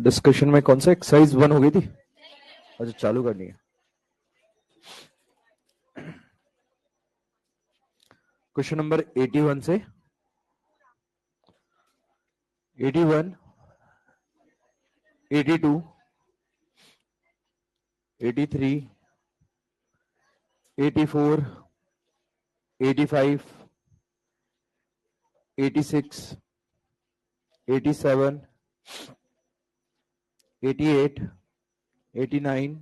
Discussion में कौन सा एक्सरसाइज 1 हो गई थी? अच्छा चालू करनी है। क्वेश्चन नंबर 81 से 81, 82, 83, 84, 85, 86, 87, 88, 89,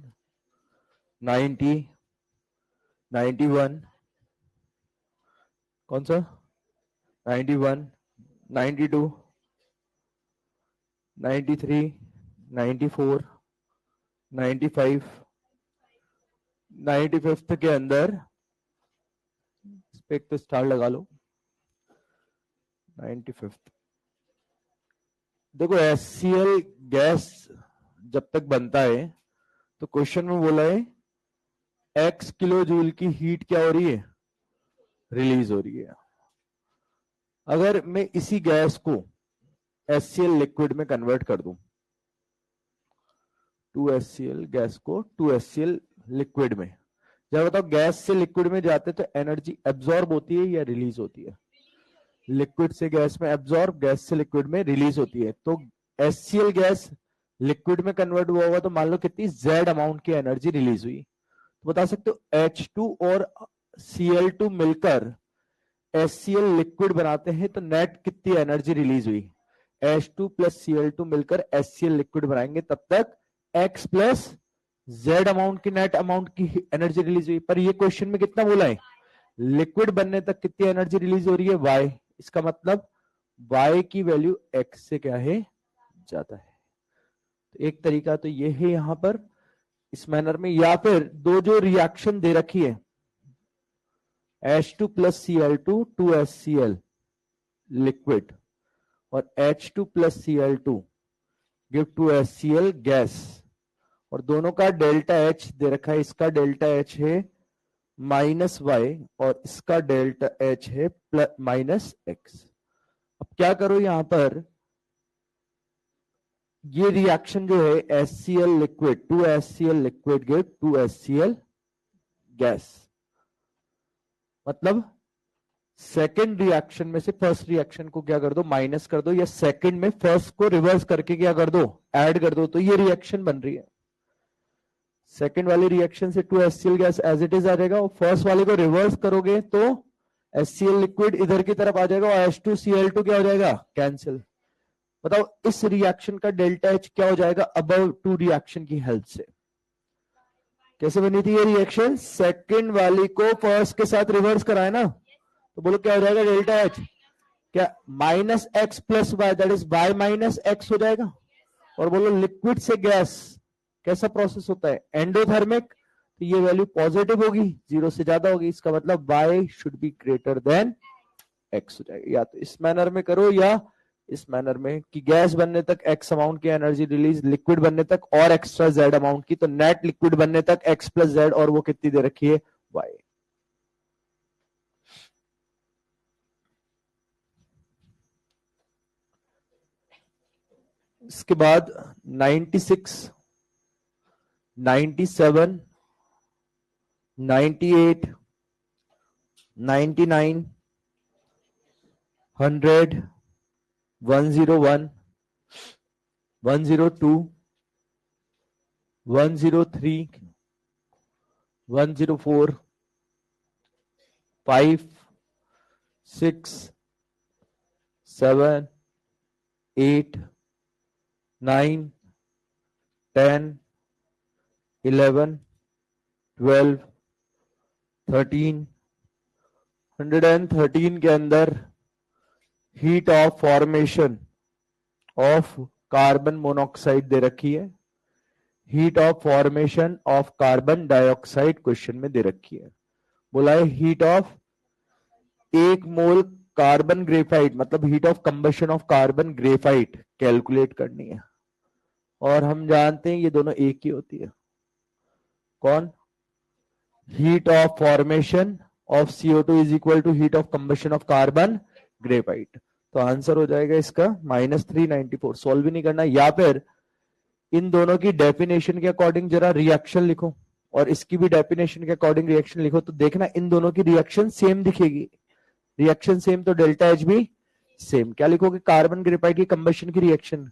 90, 91, कौन सा 91, 92, 93, 94, 95, 95 के अंदर इस पे एक तो स्टार लगा लो। 95 देखो, HCl गैस जब तक बनता है तो क्वेश्चन में बोला है x किलो जूल की हीट क्या हो रही है, रिलीज हो रही है। अगर मैं इसी गैस को HCl लिक्विड में कन्वर्ट कर दूं, 2HCl गैस को 2HCl लिक्विड में, जब बताओ गैस से लिक्विड में जाते तो एनर्जी एब्जॉर्ब होती है या रिलीज होती है? लिक्विड से गैस में एब्जॉर्ब, गैस से लिक्विड में रिलीज होती है। तो HCl गैस लिक्विड में कन्वर्ट हुआ होगा तो मान लो कितनी Z अमाउंट की एनर्जी रिलीज हुई। तो बता सकते हो H2 और Cl2 मिलकर HCl लिक्विड बनाते हैं तो नेट कितनी एनर्जी रिलीज हुई? H2 प्लस Cl2 मिलकर HCl लिक्विड बनाएंगे तब तक X प्लस Z अमाउंट की नेट अमाउंट की एनर्जी रिलीज हुई। पर ये क्वेश्चन में कितना बोला है? लिक्विड बनने तक कितनी एनर्जी रिलीज हो रही है? Y। इसका मतलब Y की वैल्यू X से क्या है, ज्यादा है। तो एक तरीका तो ये है यहां पर इस मैनर में, या फिर दो जो रिएक्शन दे रखी है H2 plus Cl2 2HCl liquid और H2 plus Cl2 give 2HCl gas, और दोनों का डेल्टा H दे रखा है। इसका डेल्टा H है -y और इसका डेल्टा H है -x। अब क्या करो यहां पर, ये रिएक्शन जो है HCl liquid 2HCl liquid give 2HCl gas, मतलब सेकेंड रिएक्शन में से फर्स्ट रिएक्शन को क्या कर दो, माइनस कर दो, या सेकेंड में फर्स्ट को रिवर्स करके क्या कर दो, ऐड कर दो, तो ये रिएक्शन बन रही है। सेकेंड वाली रिएक्शन से 2HCl gas as it is आ जाएगा, और फर्स्ट वाले को रिवर्स करोगे तो HCl लिक्विड इधर की तरफ आ जाएगा और H2Cl2 क्या हो जाएगा, कैंसिल। बताओ इस रिएक्शन का डेल्टा H क्या हो जाएगा अबव टू रिएक्शन की हेल्प से? कैसे बनी थी ये रिएक्शन? सेकंड वाली को फर्स्ट के साथ रिवर्स कराए ना, तो बोलो क्या हो जाएगा डेल्टा H, क्या -x plus y, that is y minus x हो जाएगा। और बोलो लिक्विड से गैस कैसा प्रोसेस होता है, एंडोथर्मिक, तो ये वैल्यू पॉजिटिव होगी, 0 से ज्यादा होगी। इसका मतलब y should be greater than x हो जाएगा। या तो इस मैनर में करो या इस मैनर में कि गैस बनने तक x अमाउंट की एनर्जी रिलीज, लिक्विड बनने तक और एक्स्ट्रा z अमाउंट की, तो नेट लिक्विड बनने तक x प्लस z, और वो कितनी दे रखी है, y। इसके बाद 96, 97, 98, 99, 100, 101, 102, 103, 104, 5, 6, 7, 8, 9, 10, 11, 12, 13, 113 के अंदर heat of formation of carbon monoxide दे रखी है, heat of formation of carbon dioxide question में दे रखी है। बोला है heat of 1 mole carbon graphite, मतलब heat of combustion of carbon graphite calculate करनी है। और हम जानते हैं ये दोनों एक ही होती है, कौन, heat of formation of CO2 is equal to heat of combustion of carbon graphite. तो आंसर हो जाएगा इसका -394। सॉल्व भी नहीं करना, या फिर इन दोनों की डेफिनेशन के अकॉर्डिंग जरा रिएक्शन लिखो और इसकी भी डेफिनेशन के अकॉर्डिंग रिएक्शन लिखो, तो देखना इन दोनों की रिएक्शन सेम दिखेगी। रिएक्शन सेम तो डेल्टा एच भी सेम। क्या लिखोगे? कार्बन ग्रेफाइट की कंबशन की reaction,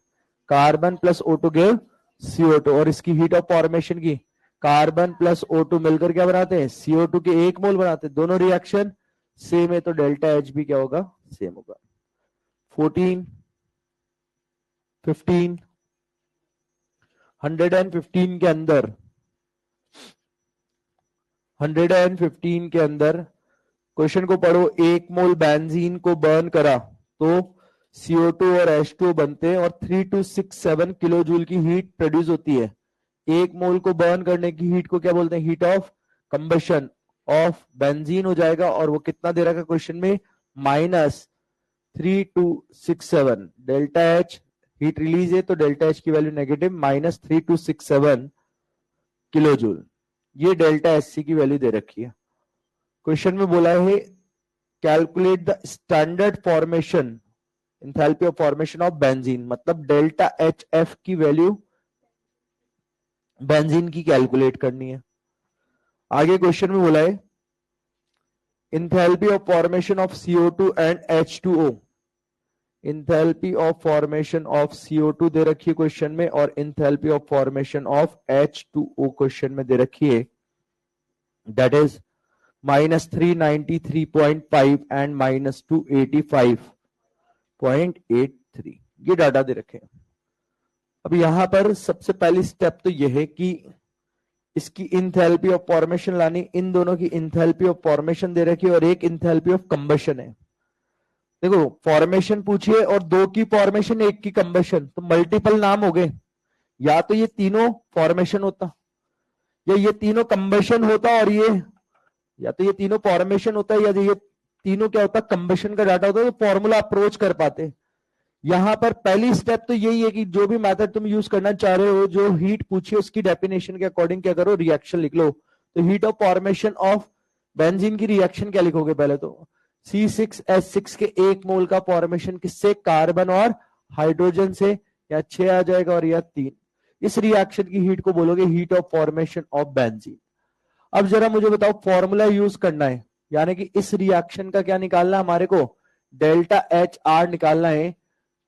carbon plus O2 give CO2, और इसकी हीट ऑफ फॉर्मेशन की कार्बन प्लस O2 मिलकर क्या बनाते हैं? CO2 के 1 मोल बनाते हैं। दोनों रिएक्शन सेम है तो डेल्टा एच भी क्या होगा? सेम होगा। 14, 15, 115 के अंदर 115 के अंदर क्वेश्चन को पढ़ो। 1 मोल बेंजीन को बर्न करा तो CO2 और H2O बनते हैं और 3267 किलो जूल की हीट प्रोड्यूस होती है। 1 मोल को बर्न करने की हीट को क्या बोलते हैं? Heat of combustion of benzene हो जाएगा। और वो कितना दे रखा है क्वेश्चन में? -3267। डेल्टा एच हीट रिलीज है तो डेल्टा एच की वैल्यू नेगेटिव -3267 किलो जूल। ये डेल्टा एच सी की वैल्यू दे रखी है। क्वेश्चन में बोला है calculate the standard formation enthalpy of formation of benzene, मतलब डेल्टा एच एफ की वैल्यू बेंजीन की कैलकुलेट करनी है। आगे क्वेश्चन में बोला है enthalpy of formation of CO2 and H2O। Enthalpy of formation of CO2 दे रखी है क्वेश्चन में और enthalpy of formation of H2O question में दे रखी है, दैट इज -393.5 एंड -285.83। ये डाटा दे रखे हैं। अब यहां पर सबसे पहली स्टेप तो यह है कि इसकी इंथैल्पी ऑफ फॉर्मेशन लानी। इन दोनों की इंथैल्पी ऑफ फॉर्मेशन दे रखी है और एक इंथैल्पी ऑफ कंबशन है। देखो फॉर्मेशन पूछिए और 2 की फॉर्मेशन 1 की कंबशन, तो मल्टीपल नाम हो गए। या तो ये तीनों फॉर्मेशन होता या ये तीनों कंबशन होता और ये, या तो ये तीनों फॉर्मेशन होता है या ये तीनों क्या होता? कंबशन का डाटा होता है, तो फॉर्मूला अप्रोच कर पाते। यहां पर पहली स्टेप तो यही है कि जो भी मेथड तुम यूज करना चाह रहे हो, जो हीट पूछिए उसकी डेफिनेशन के अकॉर्डिंग क्या करो? रिएक्शन लिख लो। तो heat of formation of benzene की रिएक्शन क्या लिखोगे? पहले तो C6H6 के 1 मोल का फॉर्मेशन किससे? कार्बन और हाइड्रोजन से। या 6 आ जाएगा और या 3। इस रिएक्शन की हीट को बोलोगे heat of formation of benzene. अब जरा मुझे बताओ फॉर्मूला यूज करना है, यानी कि इस रिएक्शन का क्या निकालना है हमारे को? डेल्टा एच आर निकालना है।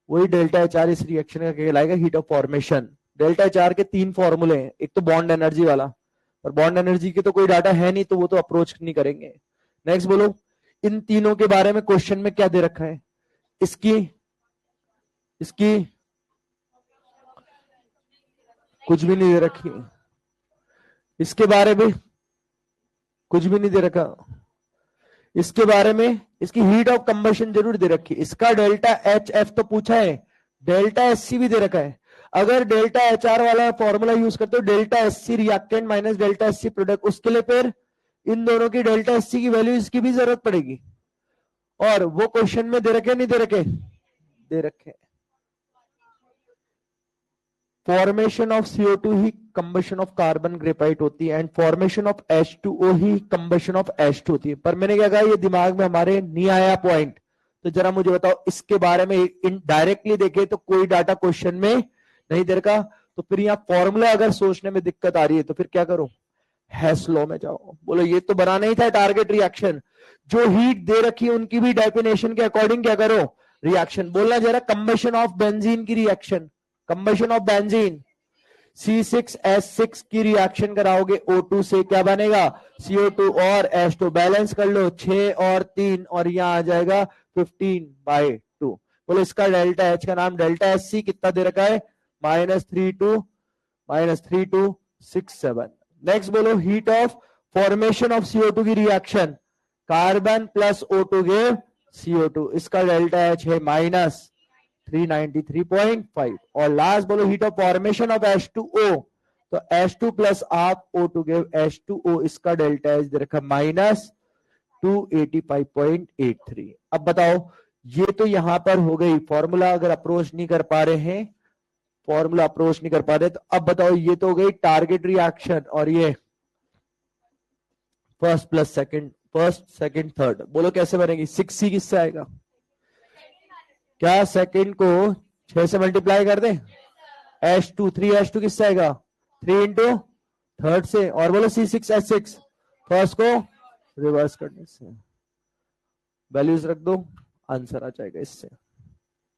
वही डेल्टा एच आर इस रिएक्शन का कहलाएगा heat of formation. Delta H are के 3 फॉर्मूले हैं, एक तो बॉन्ड एनर्जी वाला, और बॉन्ड एनर्जी के तो कोई डाटा है नहीं तो वो तो अप्रोच नहीं करेंगे। नेक्स्ट बोलो इन तीनों के बारे में क्वेश्चन में क्या दे रखा है? इसकी कुछ भी नहीं दे रखी, इसके बारे में कुछ भी नहीं दे रखा, इसके बारे में इसकी हीट ऑफ कंबशन जरूर दे रखी। इसका डेल्टा एच एफ तो पूछा है, डेल्टा एस सी भी दे रखा है। अगर डेल्टा एच आर वाला फॉर्मूला यूज करते हो, delta S C reactant minus delta S C product, उसके लिए फिर इन दोनों की डेल्टा एस सी की वैल्यू इसकी भी जरूरत पड़ेगी। और वो क्वेश्चन में दे रखे नहीं दे रखे? दे रखे। Formation of CO2 he combustion of carbon graphite होती है and formation of H2O he combustion of H2 होती है। पर मैंने क्या कहा, ये दिमाग में हमारे नहीं आया पॉइंट, तो जरा मुझे बताओ इसके बारे में डायरेक्टली देखे तो कोई डाटा क्वेश्चन में नहीं दे रखा, तो फिर यहाँ फॉर्मूला अगर सोचने में दिक्कत आ रही है तो फिर क्या करो? हेस लॉ में जाओ। बोलो ये तो बनाना ही था टारगेट रिएक्शन। जो हीट दे रखी है उनकी भी डेफिनेशन के अकॉर्डिंग क्या करो? रिएक्शन। बोलना जरा कंबशन ऑफ बेंजीन की reaction, combustion of benzene. C6H6 की रिएक्शन कराओगे O2 से, क्या बनेगा? CO2 और H2 बैलेंस कर लो, 6 और 3 और यहां आ जाएगा 15/2। बोलो इसका डेल्टा एच का नाम डेल्टा एच सी कितना दे रखा है? -3267। नेक्स्ट बोलो heat of formation of CO2 की reaction, carbon plus O2 give CO2, इसका डेल्टा एच है -393.5। और लास्ट बोलो heat of formation of H2O, तो H2 plus half O2 give H2O, इसका डेल्टा एच दे रखा -285.83। अब बताओ ये तो यहां पर हो गई फॉर्मूला, अगर अप्रोच नहीं कर पा रहे हैं, फॉर्मूला अप्रोच नहीं कर पा रहे, तो अब बताओ ये तो हो गई टारगेट रिएक्शन और ये first plus second, first second third. बोलो कैसे बनेगी? 6C किससे आएगा? क्या सेकंड को 6 से मल्टीप्लाई कर दें? H2, 3H2 किससे आएगा? 3 इंटू थर्ड से, और बोलो C6H6 फर्स्ट को रिवर्स करने से। वैल्यूज रख दो, आंसर आ जाएगा इससे।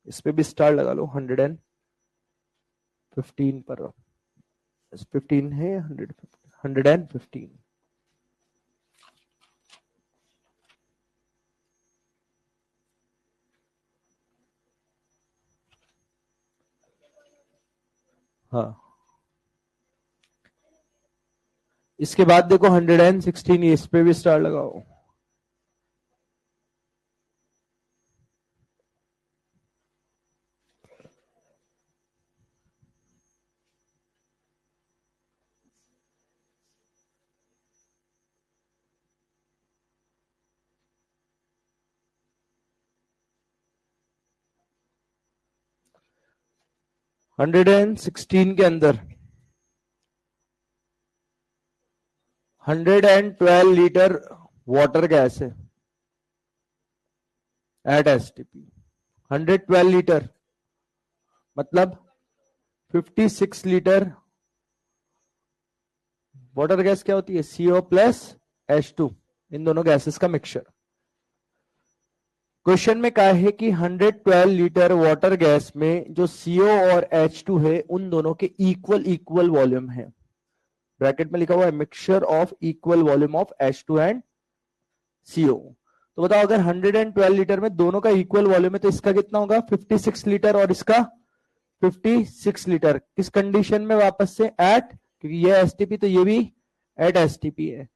इस पे भी स्टार लगा लो 115 पर, 15 है 115। हाँ, इसके बाद देखो 116, इस पे भी स्टार लगाओ। हंड्रेड एंड 16 के अंदर 112 लीटर वाटर गैस है एट एसटीपी। 112 लीटर मतलब 56 लीटर वाटर गैस क्या होती है? CO प्लस H2, इन दोनों गैसेस का मिक्सचर। क्वेश्चन में कहा है कि 112 लीटर वाटर गैस में जो CO और H2 है उन दोनों के इक्वल वॉल्यूम है। ब्रैकेट में लिखा हुआ है mixture of equal volume of H2 and CO। तो बताओ अगर 112 लीटर में दोनों का इक्वल वॉल्यूम है तो इसका कितना होगा? 56 लीटर और इसका 56 लीटर। किस कंडीशन में? वापस से एट, क्योंकि ये एसटीपी तो ये भी एट एसटीपी है।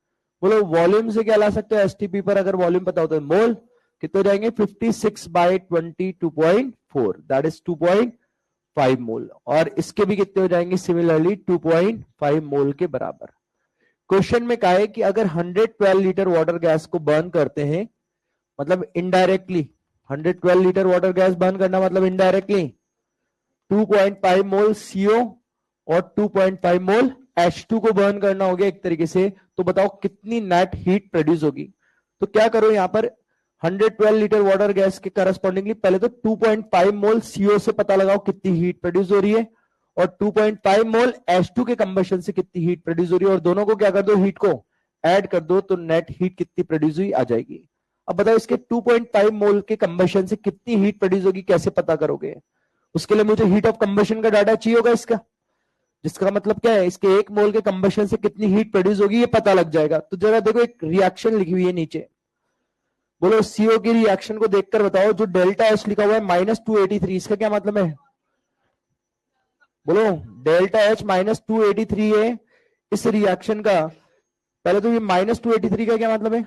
बोलो वॉल्यूम से क्या ला सकते हो एसटीपी पर? अगर वॉल्यूम पता हो तो मोल कितने हो जाएंगे? 56/20 2.4, दैट इज 2.5 मोल। और इसके भी कितने हो जाएंगे? सिमिलरली 2.5 मोल के बराबर। क्वेश्चन में कहा है कि अगर 112 लीटर वाटर गैस को बर्न करते हैं, मतलब indirectly 112 litre water gas burn करना मतलब इनडायरेक्टली 2.5 मोल CO और 2.5 मोल H2 को बर्न करना हो गया एक तरीके से। तो बताओ कितनी नेट हीट प्रोड्यूस होगी? तो क्या करो यहां पर 112 लीटर वाटर गैस के करस्पॉन्डिंगली पहले तो 2.5 मोल CO से पता लगाओ कितनी हीट प्रोड्यूस हो रही है, और 2.5 मोल H2 के कंबशन से कितनी हीट प्रोड्यूस हो रही है, और दोनों को क्या कर दो? हीट को ऐड कर दो, तो नेट हीट कितनी प्रोड्यूस हुई आ जाएगी। अब बताओ इसके 2.5 मोल के कंबशन से कितनी हीट प्रोड्यूस होगी, कैसे पता करोगे? उसके लिए मुझे हीट ऑफ कंबशन का डाटा चाहिए होगा इसका, जिसका मतलब क्या है? इसके 1 मोल के कंबशन से कितनी हीट प्रोड्यूस होगी ये पता लग जाएगा। तो जरा देखो एक रिएक्शन लिखी हुई है नीचे, बोलो CO की रिएक्शन को देखकर बताओ। जो डेल्टा H लिखा हुआ है -283, इसका क्या मतलब है? बोलो डेल्टा H -283 है इस रिएक्शन का। पहले तो ये -283 का क्या मतलब है?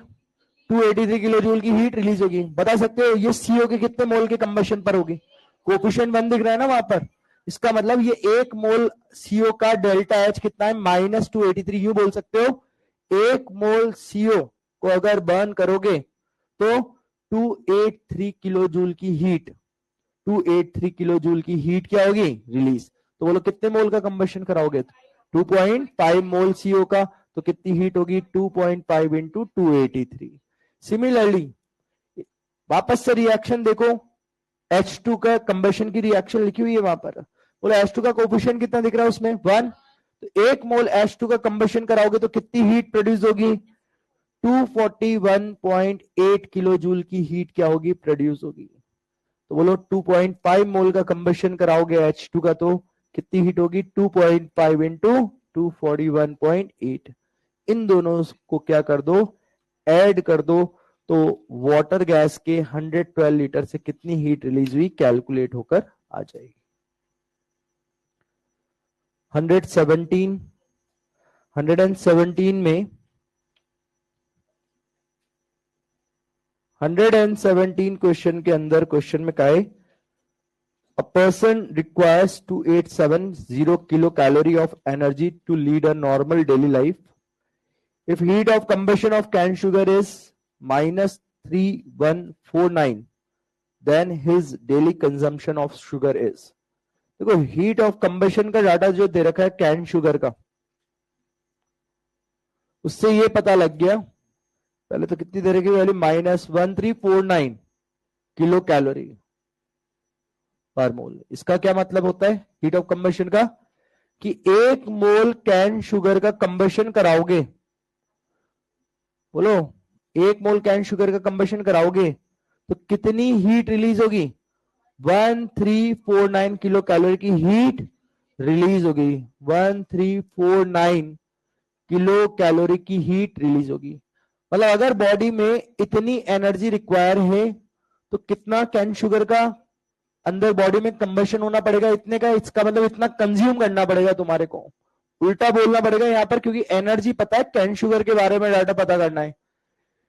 283 किलो जूल की हीट रिलीज होगी। बता सकते हो ये CO के कितने मोल के कंबशन पर होगी? कोफिशिएंट 1 दिख रहा है ना वहां पर, इसका मतलब ये 1 मोल CO का डेल्टा H कितना है? -283। यूं बोल सकते हो 1 मोल CO को अगर बर्न करोगे तो 283 किलो जूल की हीट, 283 किलो जूल की हीट क्या होगी? रिलीज। तो बोलो कितने मोल का कंबशन कराओगे? 2.5 मोल CO का, तो कितनी हीट होगी? 2.5 इंटू 283। सिमिलरली वापस से रिएक्शन देखो, H2 का कंबशन की रिएक्शन लिखी हुई है वहां पर। बोलो H2 का कोफिशिएंट कितना दिख रहा है उसमें? 1। तो 1 मोल H2 का कंबशन कराओगे तो कितनी हीट प्रोड्यूस होगी? 241.8 किलो जूल की हीट क्या होगी? प्रोड्यूस होगी। तो बोलो 2.5 मोल का कंबशन कराओगे H2 का तो कितनी हीट होगी? 2.5 इंटू 241.8। इन दोनों को क्या कर दो? ऐड कर दो, तो वाटर गैस के 112 लीटर से कितनी हीट रिलीज हुई कैलकुलेट होकर आ जाएगी। 117 में 117 क्वेश्चन के अंदर क्वेश्चन में कहा है a person requires 2870 kilocalorie of energy to lead a normal daily life. If heat of combustion of canned sugar is -3149, then his daily consumption of sugar is। देखो हीट ऑफ कंबशन का data जो दे रखा है cane sugar का, उससे ये पता लग गया पहले तो कितनी दे रखी वैल्यू? -1349 kilo calorie. पर मोल। इसका क्या मतलब होता है हीट ऑफ कंबशन का, कि 1 मोल कैन शुगर का कंबशन कराओगे, बोलो 1 मोल कैन शुगर का कंबशन कराओगे तो कितनी हीट रिलीज होगी, 1349 किलो कैलोरी की हीट रिलीज होगी। 1349 किलो कैलोरी की हीट रिलीज होगी। मतलब अगर बॉडी में इतनी एनर्जी रिक्वायर है तो कितना कैन शुगर का अंदर बॉडी में कंबशन होना पड़ेगा, इतने का। इसका मतलब इतना कंज्यूम करना पड़ेगा तुम्हारे को, उल्टा बोलना पड़ेगा यहां पर, क्योंकि एनर्जी पता है, कैन शुगर के बारे में डाटा पता करना है।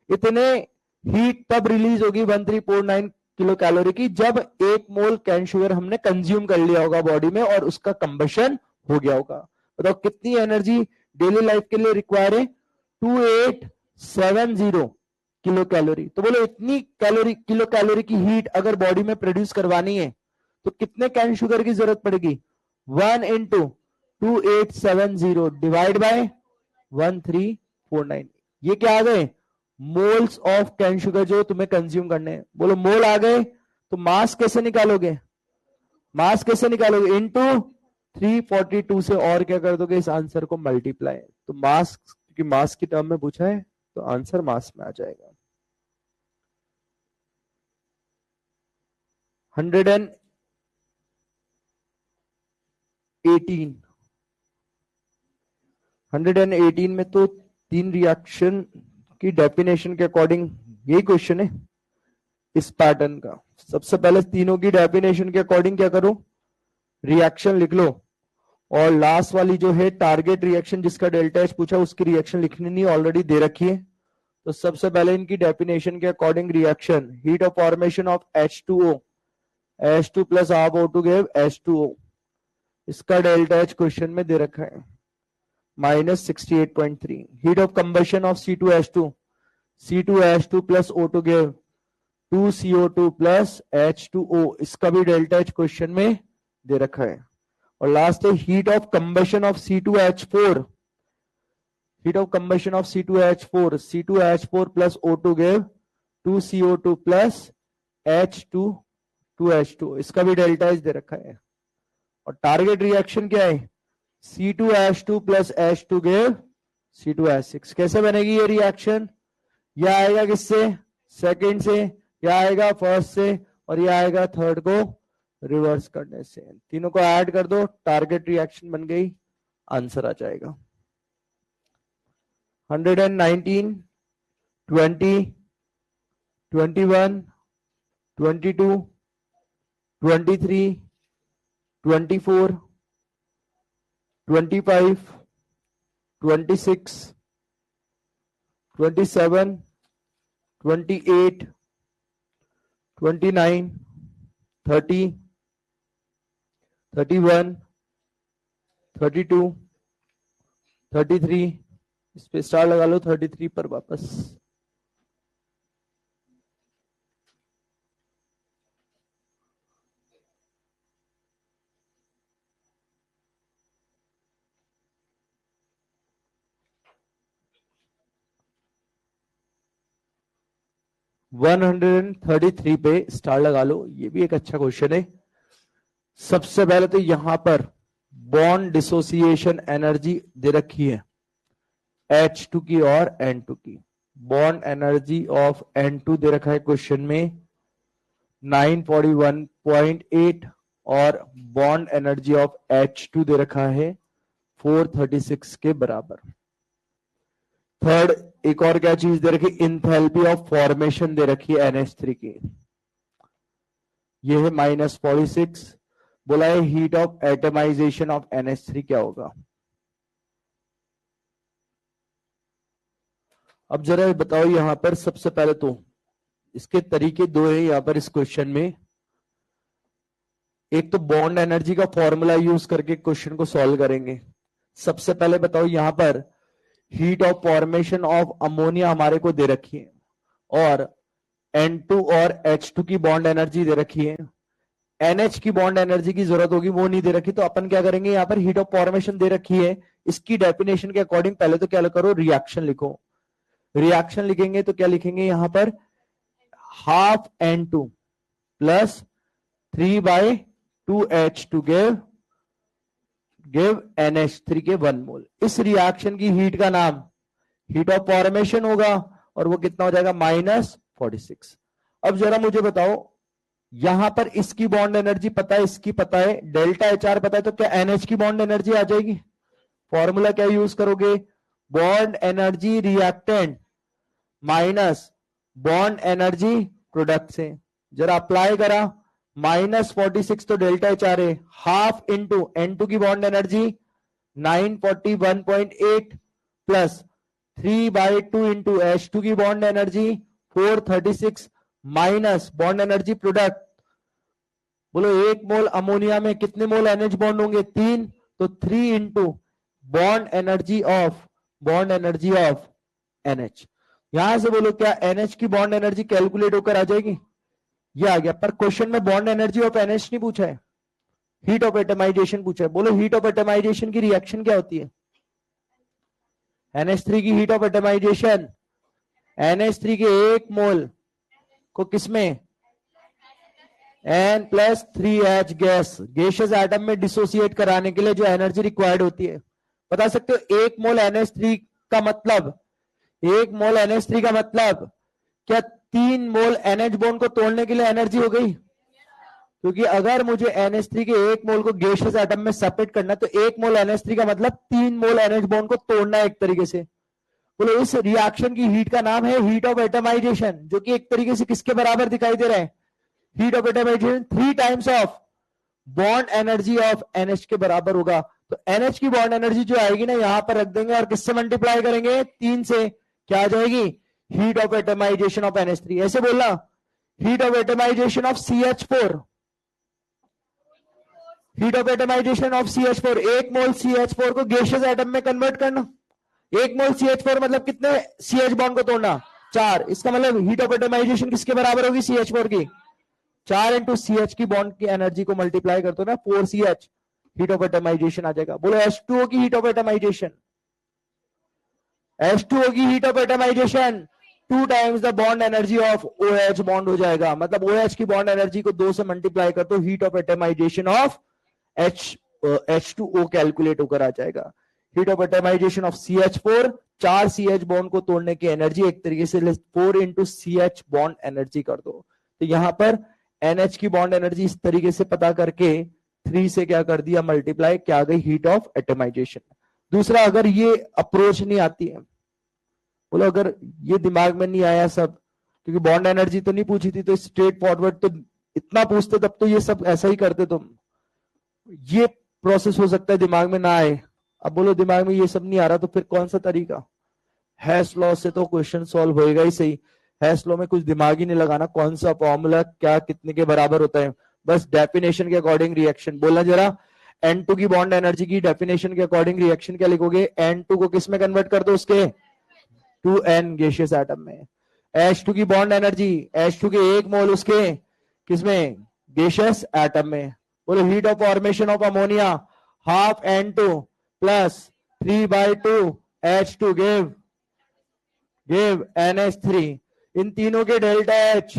इतने हीट तब रिलीज होगी 1349 किलो कैलोरी की जब 1 मोल कैन शुगर हमने कंज्यूम कर लिया होगा बॉडी में और उसका कंबशन हो गया होगा। बताओ कितनी एनर्जी डेली लाइफ के लिए रिक्वायर है, 2870 किलो कैलोरी। तो बोलो इतनी कैलोरी, किलो कैलोरी की हीट अगर बॉडी में प्रोड्यूस करवानी है तो कितने कैन शुगर की जरूरत पड़ेगी, 1 इंटू 2870 डिवाइड बाय 1349। ये क्या आ गए, मोल्स ऑफ कैन शुगर जो तुम्हें कंज्यूम करने हैं। बोलो मोल आ गए तो मास कैसे निकालोगे, मास कैसे निकालोगे, इनटू 342 से और क्या कर दोगे, इस आंसर को मल्टीप्लाई। तो मास, क्योंकि मास की टर्म में पूछा है तो आंसर मास में आ जाएगा। 118 में तो 3 रिएक्शन की डेफिनेशन के अकॉर्डिंग यही क्वेश्चन है इस पैटर्न का। सबसे पहले तीनों की डेफिनेशन के अकॉर्डिंग क्या करो, रिएक्शन लिख लो, और लास्ट वाली जो है टारगेट रिएक्शन जिसका डेल्टा एच पूछा उसकी रिएक्शन लिखनी नहीं, ऑलरेडी दे रखी है। तो सबसे पहले इनकी डेफिनेशन के according reaction, heat of formation of H2O, H2 plus half O2 give H2O, इसका डेल्टा एच क्वेश्चन में दे रखा है -68.3। Heat of combustion of C2H2, C2H2 plus O2 give 2CO2 plus H2O, इसका भी डेल्टा एच क्वेश्चन में दे रखा है। और लास्ट है heat of combustion of C2H4, heat of combustion of C2H4, C2H4 plus O2 give 2CO2 plus H2H2, इसका भी delta H दे रखा है। और टारगेट रिएक्शन क्या है, C2H2 plus H2 give C2H6। कैसे बनेगी ये रिएक्शन, यह आएगा किससे, सेकंड से, यह आएगा फर्स्ट से, और यह आएगा थर्ड को रिवर्स करने से। तीनों को ऐड कर दो, टारगेट रिएक्शन बन गई, आंसर आ जाएगा। 119, 20, 21, 22, 23, 24, 25, 26, 27, 28, 29, 30, 31, 32, 33, इस पे स्टार लगा लो, 33 पर वापस। वन 133 पे स्टार लगा लो, ये भी एक अच्छा क्वेश्चन है। सबसे पहले तो यहां पर बॉन्ड डिसोसिएशन एनर्जी दे रखी है H2 की और N2 की। बॉन्ड एनर्जी ऑफ N2 दे रखा है क्वेश्चन में 941.8 और बॉन्ड एनर्जी ऑफ H2 दे रखा है 436 के बराबर। थर्ड, एक और क्या चीज दे रखी, इंथैल्पी ऑफ फॉर्मेशन दे रखी है NH3 की, ये है -46। बोला है heat of atomization of NH3 क्या होगा। अब जरा बताओ यहां पर, सबसे पहले तो इसके तरीके दो है यहां पर इस क्वेश्चन में। एक तो बॉन्ड एनर्जी का फॉर्मूला यूज करके क्वेश्चन को सॉल्व करेंगे। सबसे पहले बताओ यहां पर heat of formation of ammonia हमारे को दे रखी है और N2 और H2 की बॉन्ड एनर्जी दे रखी है। NH की बॉन्ड एनर्जी की जरूरत होगी, वो नहीं दे रखी, तो अपन क्या करेंगे, यहाँ पर हीट ऑफ फॉर्मेशन दे रखी है, इसकी डेफिनेशन के अकॉर्डिंग पहले तो क्या करो, रिएक्शन लिखो। रिएक्शन लिखेंगे तो क्या लिखेंगे यहां पर, ½ N2 plus 3/2 2H2 give NH3 के 1 मोल। इस रिएक्शन की हीट का नाम हीट ऑफ फॉर्मेशन होगा और वो कितना हो जाएगा -46। अब जरा मुझे बताओ, यहां पर इसकी बॉन्ड एनर्जी पता है, इसकी पता है, डेल्टा HR पता है, तो क्या NH की बॉन्ड एनर्जी आ जाएगी? फॉर्मूला क्या यूज करोगे? Bond energy reactant minus bond energy product से। जरा अप्लाई करा, -46 तो डेल्टा HR है, हाफ इंटू N2 की bond energy 941.8 plus 3/2 into H2 की bond energy 436 minus bond energy product. बोलो एक मोल अमोनिया में कितने मोल NH बॉन्ड होंगे? 3, तो 3 into bond energy of NH। यहां से बोलो क्या NH की बॉन्ड एनर्जी कैलकुलेट होकर आ जाएगी? ये आ गया, पर क्वेश्चन में बॉन्ड एनर्जी ऑफ NH नहीं पूछा है, हीट ऑफ एटमाइजेशन पूछा है। बोलो हीट ऑफ एटमाइजेशन की रिएक्शन क्या होती है? NH3 की हीट ऑफ एटमाइजेशन, NH3 के 1 मोल को किसमें N+3H गैस, गैसियस एटम में डिसोसिएट कराने के लिए जो एनर्जी रिक्वायर्ड होती है, बता सकते हो? 1 मोल NH3 का मतलब, 1 मोल NH3 का मतलब क्या 3 मोल NH बॉन्ड को तोड़ने के लिए एनर्जी हो गई? क्योंकि अगर मुझे NH3 के 1 मोल को गैसियस एटम में सेपरेट करना, तो 1 मोल NH3 का मतलब 3 मोल NH बॉन्ड को तोड़ना है एक तरीके से। बोलो इस रिएक्शन की हीट का नाम है हीट ऑफ एटमाइजेशन, जो कि एक तरीके से किसके बराबर दिखाई दे रहा है? Heat of atomization 3 times of bond energy of NH के बराबर होगा। तो NH की बॉन्ड एनर्जी जो आएगी ना, यहां पर रख देंगे और किससे मल्टीप्लाई करेंगे? 3 से। क्या आ जाएगी? Heat of atomization of NH3। ऐसे बोलना, heat of atomization of CH4, heat of atomization of CH4, 1 mole CH4 को गैसियस एटम में कन्वर्ट करना। 1 मोल CH4 मतलब कितने CH बॉन्ड को तोड़ना? 4। इसका मतलब हीट ऑफ एटमाइजेशन किसके बराबर होगी? CH4 की। 4 इंटू CH की बॉन्ड की एनर्जी को मल्टीप्लाई करते हो ना, 4CH, हीट ऑफ एटमाइजेशन आ जाएगा। बोलो H2O की हीट ऑफ एटमाइजेशन, H2O की heat of atomization 2 times the bond energy of OH bond हो जाएगा। मतलब OH की बॉन्ड एनर्जी को 2 से मल्टीप्लाई कर दो, heat of atomization of H2O calculate होकर आ जाएगा। Heat of atomization of CH4, 4 CH bond को तोड़ने की एनर्जी एक तरीके से 4 इंटू CH बॉन्ड एनर्जी कर दो। तो यहां पर NH की बॉन्ड एनर्जी इस तरीके से पता करके 3 से क्या कर दिया? मल्टीप्लाई, क्या आ गई? Heat of atomization. दूसरा, अगर ये अप्रोच नहीं आती है, बोलो अगर ये दिमाग में नहीं आया सब, क्योंकि बॉन्ड एनर्जी तो नहीं पूछी थी, तो स्ट्रेट फॉरवर्ड तो इतना पूछते तब तो ये सब ऐसा ही करते तुम। ये प्रोसेस हो सकता है दिमाग में ना आए। अब बोलो दिमाग में ये सब नहीं आ रहा, तो फिर कौन सा तरीका? हैश लॉ से तो क्वेश्चन सॉल्व होएगा ही सही। हैश लॉ में कुछ दिमाग ही नहीं लगाना, कौन सा फॉर्मूला क्या कितने के बराबर होता है, बस डेफिनेशन के अकॉर्डिंग रिएक्शन। बोलना जरा, N2 की बॉन्ड एनर्जी की डेफिनेशन के अकॉर्डिंग रिएक्शन क्या लिखोगे? N2 को किस में कन्वर्ट कर दो? उसके 2N गैसियस एटम में। H2 की बॉन्ड एनर्जी, H2 के 1 मोल उसके किसमें? गैसियस एटम में। बोलो heat of formation of ammonia, half N2 plus 3/2 H2 give NH3। इन तीनों के डेल्टा H,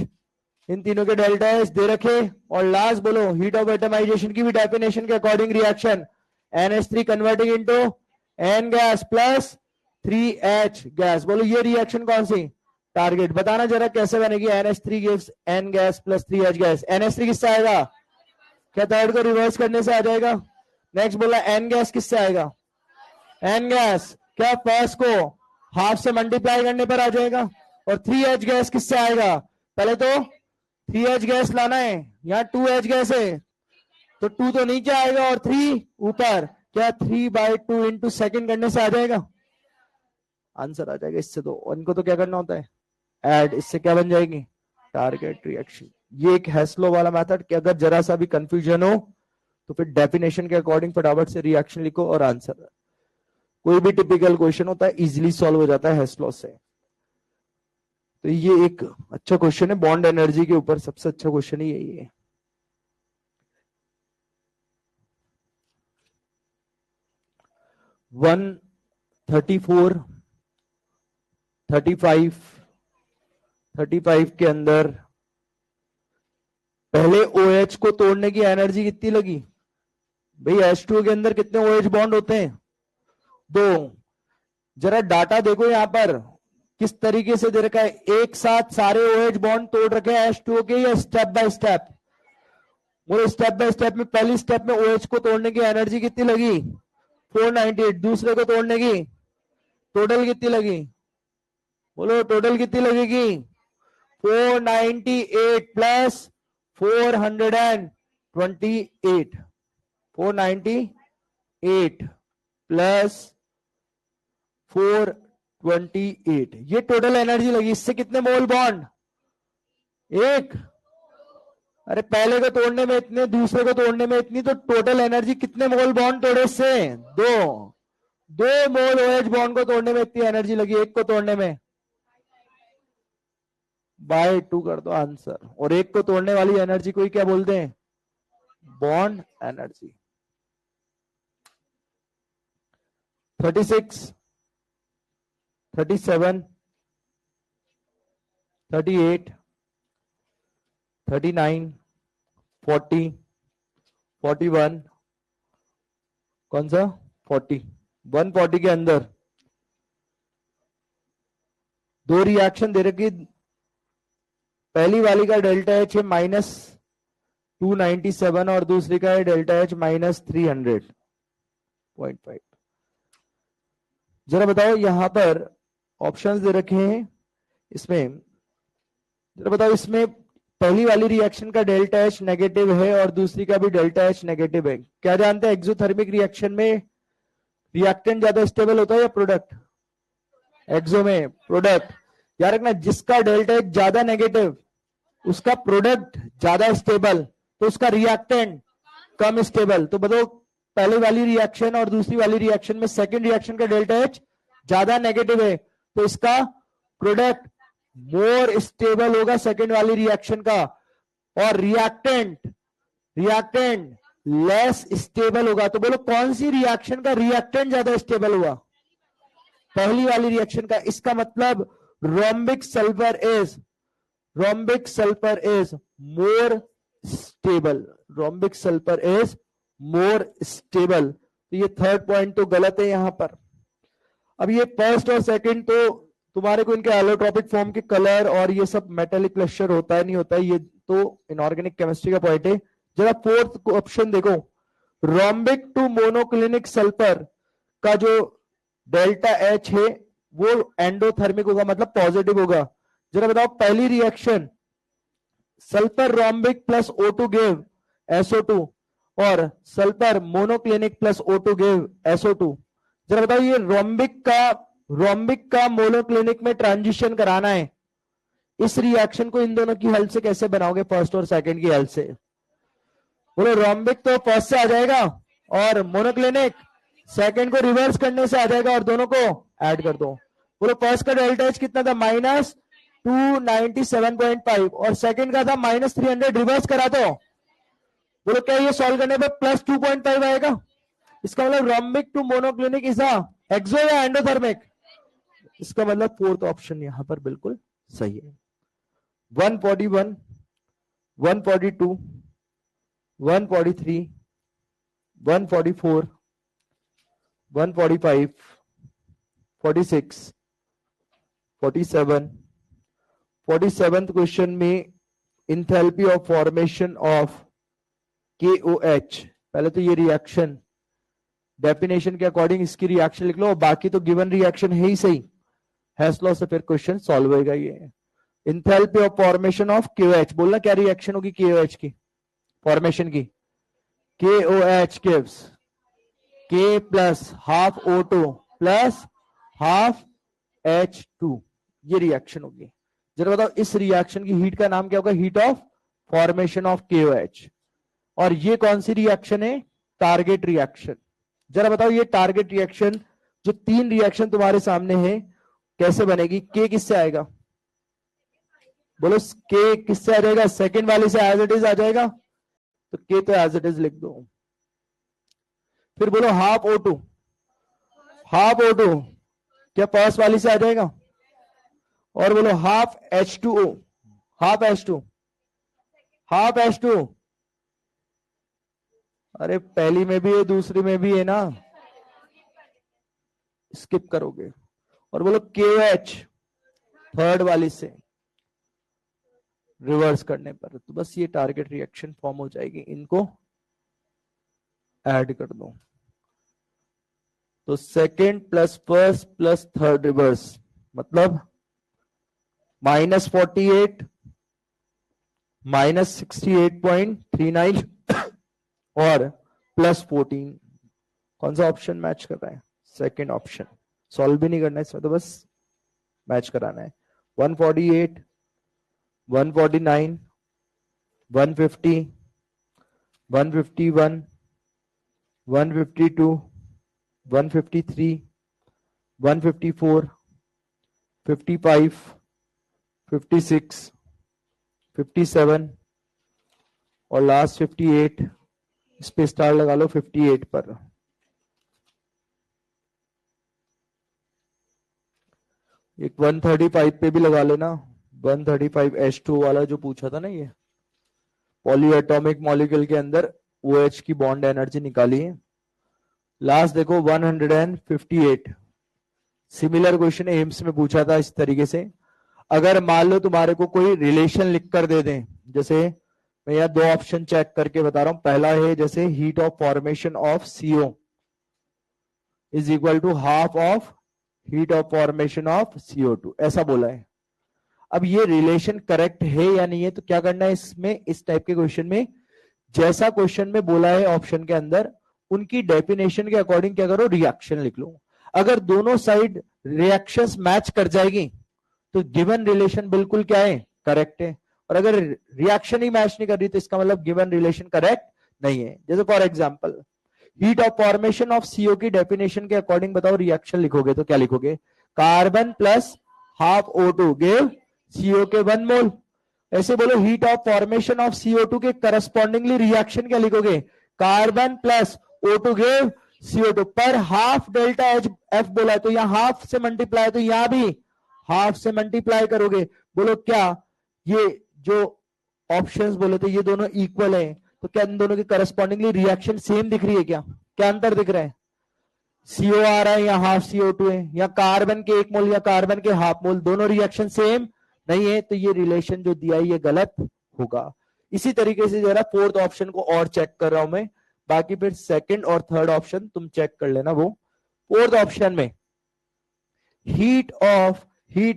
इन तीनों के डेल्टा H दे रखे। और लास्ट बोलो हीट ऑफ एटमाइजेशन की भी डेफिनेशन के according reaction, NH3 converting into N gas plus 3H gas. बोलो ये रिएक्शन कौन सी? टारगेट। बताना जरा कैसे बनेगी? NH3 gives N gas plus 3H gas. NH3 किससे आएगा? क्या थर्ड को रिवर्स करने से आ जाएगा? नेक्स्ट बोला N गैस किससे आएगा? N गैस क्या फर्स्ट को हाफ से मल्टीप्लाई करने पर आ जाएगा? और 3H गैस किससे आएगा? पहले तो 3H गैस लाना है, यहाँ 2H गैस है, तो 2 तो नीचे आएगा और 3 ऊपर। क्या 3/2 इंटू सेकेंड करने से आ जाएगा? आंसर आ जाएगा इससे। तो इनको तो क्या करना होता है? ऐड। इससे क्या बन जाएगी? Target reaction. ये एक हैस्लो वाला मेथड कि अगर जरा सा भी कंफ्यूजन हो तो फिर डेफिनेशन के अकॉर्डिंग फटाफट से रिएक्शन लिखो और आंसर। कोई भी टिपिकल क्वेश्चन होता है इजीली सॉल्व हो जाता है हैस्लो से। तो ये एक अच्छा क्वेश्चन है, बॉन्ड एनर्जी के ऊपर सबसे अच्छा क्वेश्चन ही यही है। वन 34 35 35 के अंदर पहले OH को तोड़ने की एनर्जी कितनी लगी भाई? H2O के अंदर कितने OH बॉन्ड होते हैं? 2। जरा डाटा देखो यहां पर किस तरीके से दे रखा है, एक साथ सारे OH बॉन्ड तोड़ रखे हैं H2O के, या स्टेप बाय स्टेप? बोलो स्टेप बाय स्टेप में पहली स्टेप में OH को तोड़ने की एनर्जी कितनी लगी? 498। दूसरे को तोड़ने की टोटल कितनी लगी? बोलो टोटल कितनी लगेगी? 498 प्लस 428। 498 प्लस 428, ये टोटल एनर्जी लगी। इससे कितने मोल बॉन्ड? एक। अरे पहले को तोड़ने में इतने, दूसरे को तोड़ने में इतनी, तो टोटल एनर्जी कितने मोल बॉन्ड तोड़े इससे? 2 मोल OH बॉन्ड को तोड़ने में इतनी एनर्जी लगी, एक को तोड़ने में बाय 2 कर दो आंसर। और एक को तोड़ने वाली एनर्जी को ही क्या बोलते हैं? Bond energy. 36, 37, 38, 39, 40, 41, कौन सा 40, 140 के अंदर 2 रिएक्शन दे रखी। पहली वाली का डेल्टा H है -297 और दूसरी का है डेल्टा H -300.5। जरा बताओ यहां पर ऑप्शंस दे रखे हैं, इसमें जरा बताओ, इसमें पहली वाली रिएक्शन का डेल्टा H नेगेटिव है और दूसरी का भी डेल्टा H नेगेटिव है। क्या जानते हैं एक्सोथर्मिक रिएक्शन में रिएक्टेंट ज्यादा स्टेबल होता है या प्रोडक्ट? एक्सो में प्रोडक्ट। याद रखना, जिसका डेल्टा H ज्यादा नेगेटिव उसका प्रोडक्ट ज्यादा स्टेबल, तो उसका रिएक्टेंट कम स्टेबल। तो बताओ पहले वाली रिएक्शन और दूसरी वाली रिएक्शन में सेकंड रिएक्शन का डेल्टा H ज्यादा नेगेटिव है, तो इसका प्रोडक्ट मोर स्टेबल होगा सेकंड वाली रिएक्शन का, और रिएक्टेंट लेस स्टेबल होगा। तो बोलो कौन सी रिएक्शन का रिएक्टेंट ज्यादा स्टेबल हुआ? पहली वाली रिएक्शन का। इसका मतलब rhombic sulphur is more stable. Rhombic sulphur is more stable. तो ये थर्ड पॉइंट तो गलत है यहां पर। अब ये फर्स्ट और सेकंड तो तुम्हारे को इनके एलोट्रोपिक फॉर्म के कलर और ये सब मेटेलिक क्लस्टर होता है नहीं होता है, ये तो इनऑर्गेनिक केमिस्ट्री का पॉइंट है। जरा फोर्थ ऑप्शन देखो, रोम्बिक टू मोनोक्लिनिक सल्फर का जो डेल्टा H है वो एंडोथर्मिक होगा, मतलब पॉजिटिव होगा। जरा बताओ पहली reaction sulphur rhombic plus O2 give SO2 और sulphur monoclinic plus O2 give SO2। जरा बताओ ये रोम्बिक का मोनोक्लिनिक में ट्रांजिशन कराना है, इस रिएक्शन को इन दोनों की हेल्प से कैसे बनाओगे? फर्स्ट और सेकंड की हेल्प से। बोलो रोम्बिक तो फर्स्ट से आ जाएगा और मोनोक्लिनिक सेकंड को रिवर्स करने से आ जाएगा, और दोनों को ऐड कर दो। बोलो फर्स्ट का डेल्टा H कितना था? -297.5 और सेकंड का था -300। रिवर्स करा दो। बोलो क्या ये सॉल्व करने पर +2.5 आएगा? इसका मतलब रोम्बिक टू मोनोक्लिनिक इज एक्सो या एंडोथर्मिक? इसका मतलब फोर्थ ऑप्शन यहां पर बिल्कुल सही है। 141, 142, 143, 144, 145, 46, 47, 47th क्वेश्चन में enthalpy of formation of KOH। पहले तो ये रिएक्शन डेफिनेशन के अकॉर्डिंग इसकी रिएक्शन लिख लो, और बाकी तो गिवन रिएक्शन है ही सही। हेस लॉ से फिर क्वेश्चन सॉल्व होगा। ये enthalpy of formation of KOH, बोलना क्या रिएक्शन होगी KOH की फॉर्मेशन की? KOH gives K plus half O2 plus half H2, ये रिएक्शन होगी। जरा बताओ इस रिएक्शन की हीट का नाम क्या होगा? Heat of formation of KOH। और ये कौन सी रिएक्शन है? Target reaction. जरा बताओ ये टारगेट रिएक्शन, जो 3 रिएक्शन तुम्हारे सामने है, कैसे बनेगी? K किससे आएगा? बोलो K किससे आ जाएगा? सेकंड वाले से एज इट इज आ जाएगा, तो K तो एज इट इज लिख दो। फिर बोलो हाफ O2 क्या फर्स्ट वाली से आ जाएगा? और बोलो हाफ H2O हाफ H2। अरे पहली में भी है दूसरी में भी है ना, स्किप करोगे और बोलो KH थर्ड वाली से रिवर्स करने पर, तो बस ये टारगेट रिएक्शन फॉर्म हो जाएगी। इनको ऐड कर दो तो second plus first plus third reverse मतलब -48 -68.39 और +14। कौन सा ऑप्शन मैच कर रहा है? Second option. सॉल्व भी नहीं करना है इसमें, तो बस मैच कराना है। 148 149 150 151 152 153 154 55 56 57 और लास्ट 58। इस पे स्टार लगा लो 58 पर। एक 135 पे भी लगा लेना। 135 H2 वाला जो पूछा था ना, ये पॉली एटॉमिक मॉलिक्यूल के अंदर OH की बॉन्ड एनर्जी निकाली है। लास्ट देखो 158। सिमिलर क्वेश्चन एम्स में पूछा था इस तरीके से। अगर मान लो तुम्हारे को कोई रिलेशन लिख कर दे दें, जैसे मैं यहाँ दो ऑप्शन चेक करके बता रहा हूं। पहला है जैसे heat of formation of CO is equal to half of heat of formation of CO2, ऐसा बोला है। अब ये रिलेशन करेक्ट है या नहीं है, तो क्या करना है इसमें, इस टाइप के क्वेश्चन में जैसा क्वेश्चन में बोला है ऑप्शन के अंदर, उनकी डेफिनेशन के अकॉर्डिंग क्या करो, रिएक्शन लिख लो। अगर दोनों साइड रिएक्शंस मैच कर जाएगी तो गिवन रिलेशन बिल्कुल क्या है, करेक्ट है। और अगर रिएक्शन ही मैच नहीं कर रही तो इसका मतलब गिवन रिलेशन करेक्ट नहीं है। जैसे for example heat of formation of CO की डेफिनेशन के अकॉर्डिंग बताओ रिएक्शन लिखोगे तो क्या लिखोगे? Carbon plus half O2 give CO के 1 मोल। ऐसे बोलो heat of formation of CO2 के करस्पॉन्डिंगली रिएक्शन क्या लिखोगे? Carbon plus O2 give CO2 पर हाफ डेल्टा F बोला तो यहां हाफ से मल्टीप्लाई, तो यहां भी हाफ से मल्टीप्लाई करोगे। बोलो क्या ये जो ऑप्शंस बोले थे ये दोनों इक्वल है, तो क्या इन दोनों के करस्पॉन्डिंगली रिएक्शन सेम दिख रही है? क्या क्या अंतर दिख रहा है? CO आ रहा है या हाफ CO2 है, या कार्बन के 1 मोल या कार्बन के हाफ मोल, दोनों रिएक्शन सेम नहीं है, तो ये रिलेशन जो दिया है ये गलत होगा। इसी तरीके से जरा फोर्थ ऑप्शन को और चेक कर रहा हूं मैं, बाकी फिर सेकंड और थर्ड ऑप्शन तुम चेक कर लेना। वो फोर्थ ऑप्शन में heat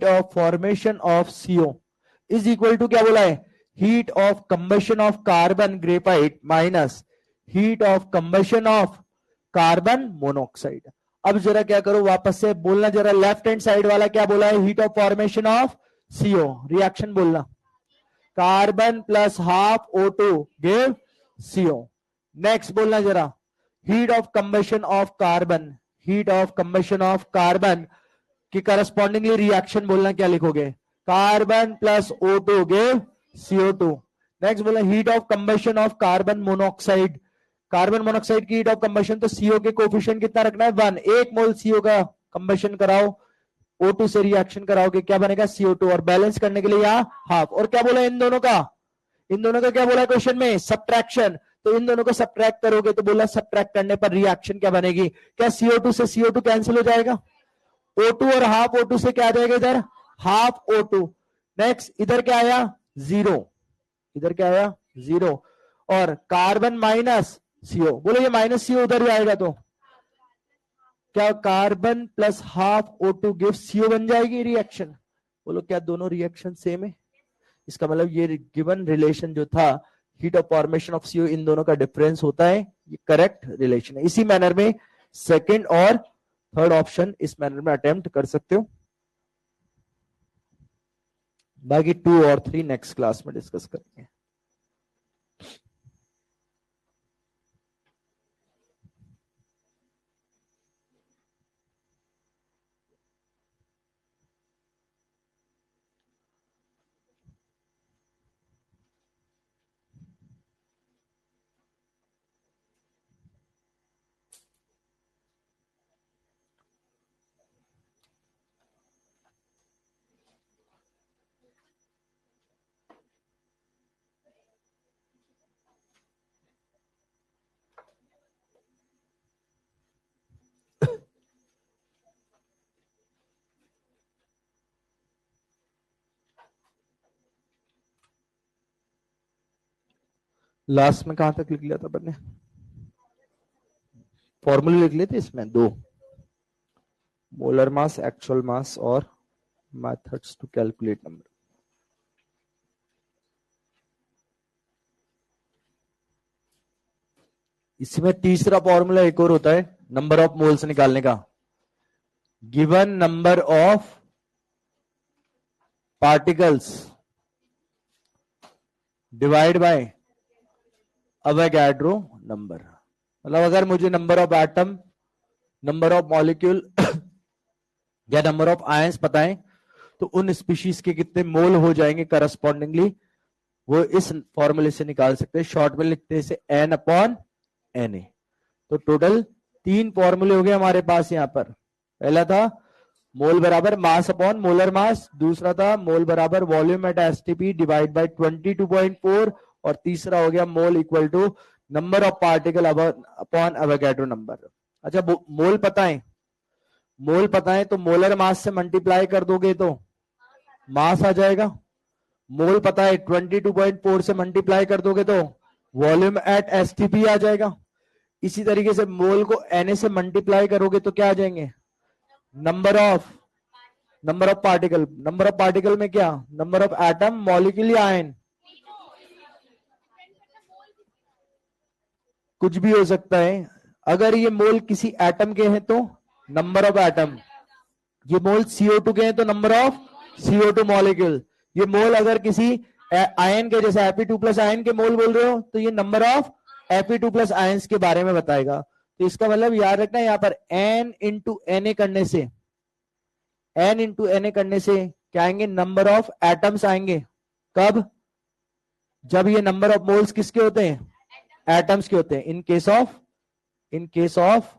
of formation of CO is equal to क्या बोला है? Heat of combustion of carbon graphite minus heat of combustion of carbon monoxide. अब जरा क्या करो, वापस से बोलना जरा, लेफ्ट हैंड साइड वाला क्या बोला है? Heat of formation of CO reaction बोलना, carbon plus half O2 give CO। Next बोलना जरा heat of combustion of carbon, heat of combustion of carbon की करस्पॉन्डिंगली रिएक्शन बोलना, क्या लिखोगे? Carbon plus O2 give CO2। Next बोला heat of combustion of carbon monoxide, carbon monoxide की heat of combustion, तो CO के कोफिशिएंट कितना रखना है? 1। 1 मोल CO का कंबशन कराओ, O2 से रिएक्शन कराओगे, क्या बनेगा? CO2। और बैलेंस करने के लिए यहाँ हाफ। और क्या बोला इन दोनों का? इन दोनों का क्या बोला है क्वेश्चन में? सब्ट्रैक्शन। तो इन दोनों को सब्ट्रैक्ट करोगे तो बोला सब्ट्रैक्ट करने पर रिएक्शन क्या बनेगी? क्या CO2 से CO2 कैंसिल हो जाएगा? O2 और हाफ O2 से क्या आ जाएगा इधर? Half O2। नेक्स्ट इधर क्या आया? 0। इधर क्या आया? 0। और कार्बन माइनस CO, बोलो ये माइनस CO उधर ही आएगा, तो क्या carbon plus half O2 give CO बन जाएगी रिएक्शन? बोलो क्या दोनों रिएक्शन सेम है? इसका मतलब ये गिवन रिलेशन जो था heat of formation of CO, इन दोनों का डिफरेंस होता है, ये करेक्ट रिलेशन है। इसी मैनर में सेकंड और थर्ड ऑप्शन इस मैनर में अटेम्प्ट कर सकते हो। बाकी 2 और 3 नेक्स्ट क्लास में डिस्कस करेंगे। लास्ट में कहां तक लिख लिया था अपन ने? फॉर्मूले लिख लेते इसमें दो, मोलर मास, एक्चुअल मास और मेथड्स टू कैलकुलेट नंबर। इसमें तीसरा फॉर्मूला एक और होता है नंबर ऑफ मोल्स निकालने का। Given number of particles divide by Avogadro number. मतलब अगर मुझे number of atom, number of molecule या नंबर ऑफ आयंस पता है, तो उन स्पीशीज के कितने मोल हो जाएंगे करस्पॉन्डिंगली, वो इस फॉर्मूले से निकाल सकते हैं। शॉर्ट में लिखते हैं इसे n अपॉन Na। तो टोटल 3 फॉर्मूले हो गए हमारे पास यहां पर। पहला था मोल बराबर मास अपॉन मोलर मास, दूसरा था मोल बराबर volume at STP divide by 22.4, और तीसरा हो गया mole equal to number of particle upon Avogadro number. अच्छा, मोल पता है, मोल पता है तो मोलर मास से मल्टीप्लाई कर दोगे तो मास आ जाएगा। मोल पता है 22.4 से मल्टीप्लाई कर दोगे तो वॉल्यूम एट एसटीपी आ जाएगा। इसी तरीके से मोल को Na से मल्टीप्लाई करोगे तो क्या आ जाएंगे? Number of particle. Number of particle में क्या? नंबर ऑफ एटम, मॉलिक्यूल या आयन? कुछ भी हो सकता है। अगर ये मोल किसी एटम के हैं तो नंबर ऑफ एटम, ये मोल CO2 के हैं तो नंबर ऑफ CO2 मॉलिक्यूल। ये मोल अगर किसी आयन के, जैसे Fe2+ आयन के मोल बोल रहे हो, तो ये नंबर ऑफ Fe2+ आयंस के बारे में बताएगा। तो इसका मतलब याद रखना, यहाँ पर n इंटू Na करने से, n इंटू Na करने से क्या आएंगे? नंबर ऑफ एटम्स आएंगे। कब? जब ये नंबर ऑफ मोल्स किसके होते हैं? एटम्स के होते हैं। इन केस ऑफ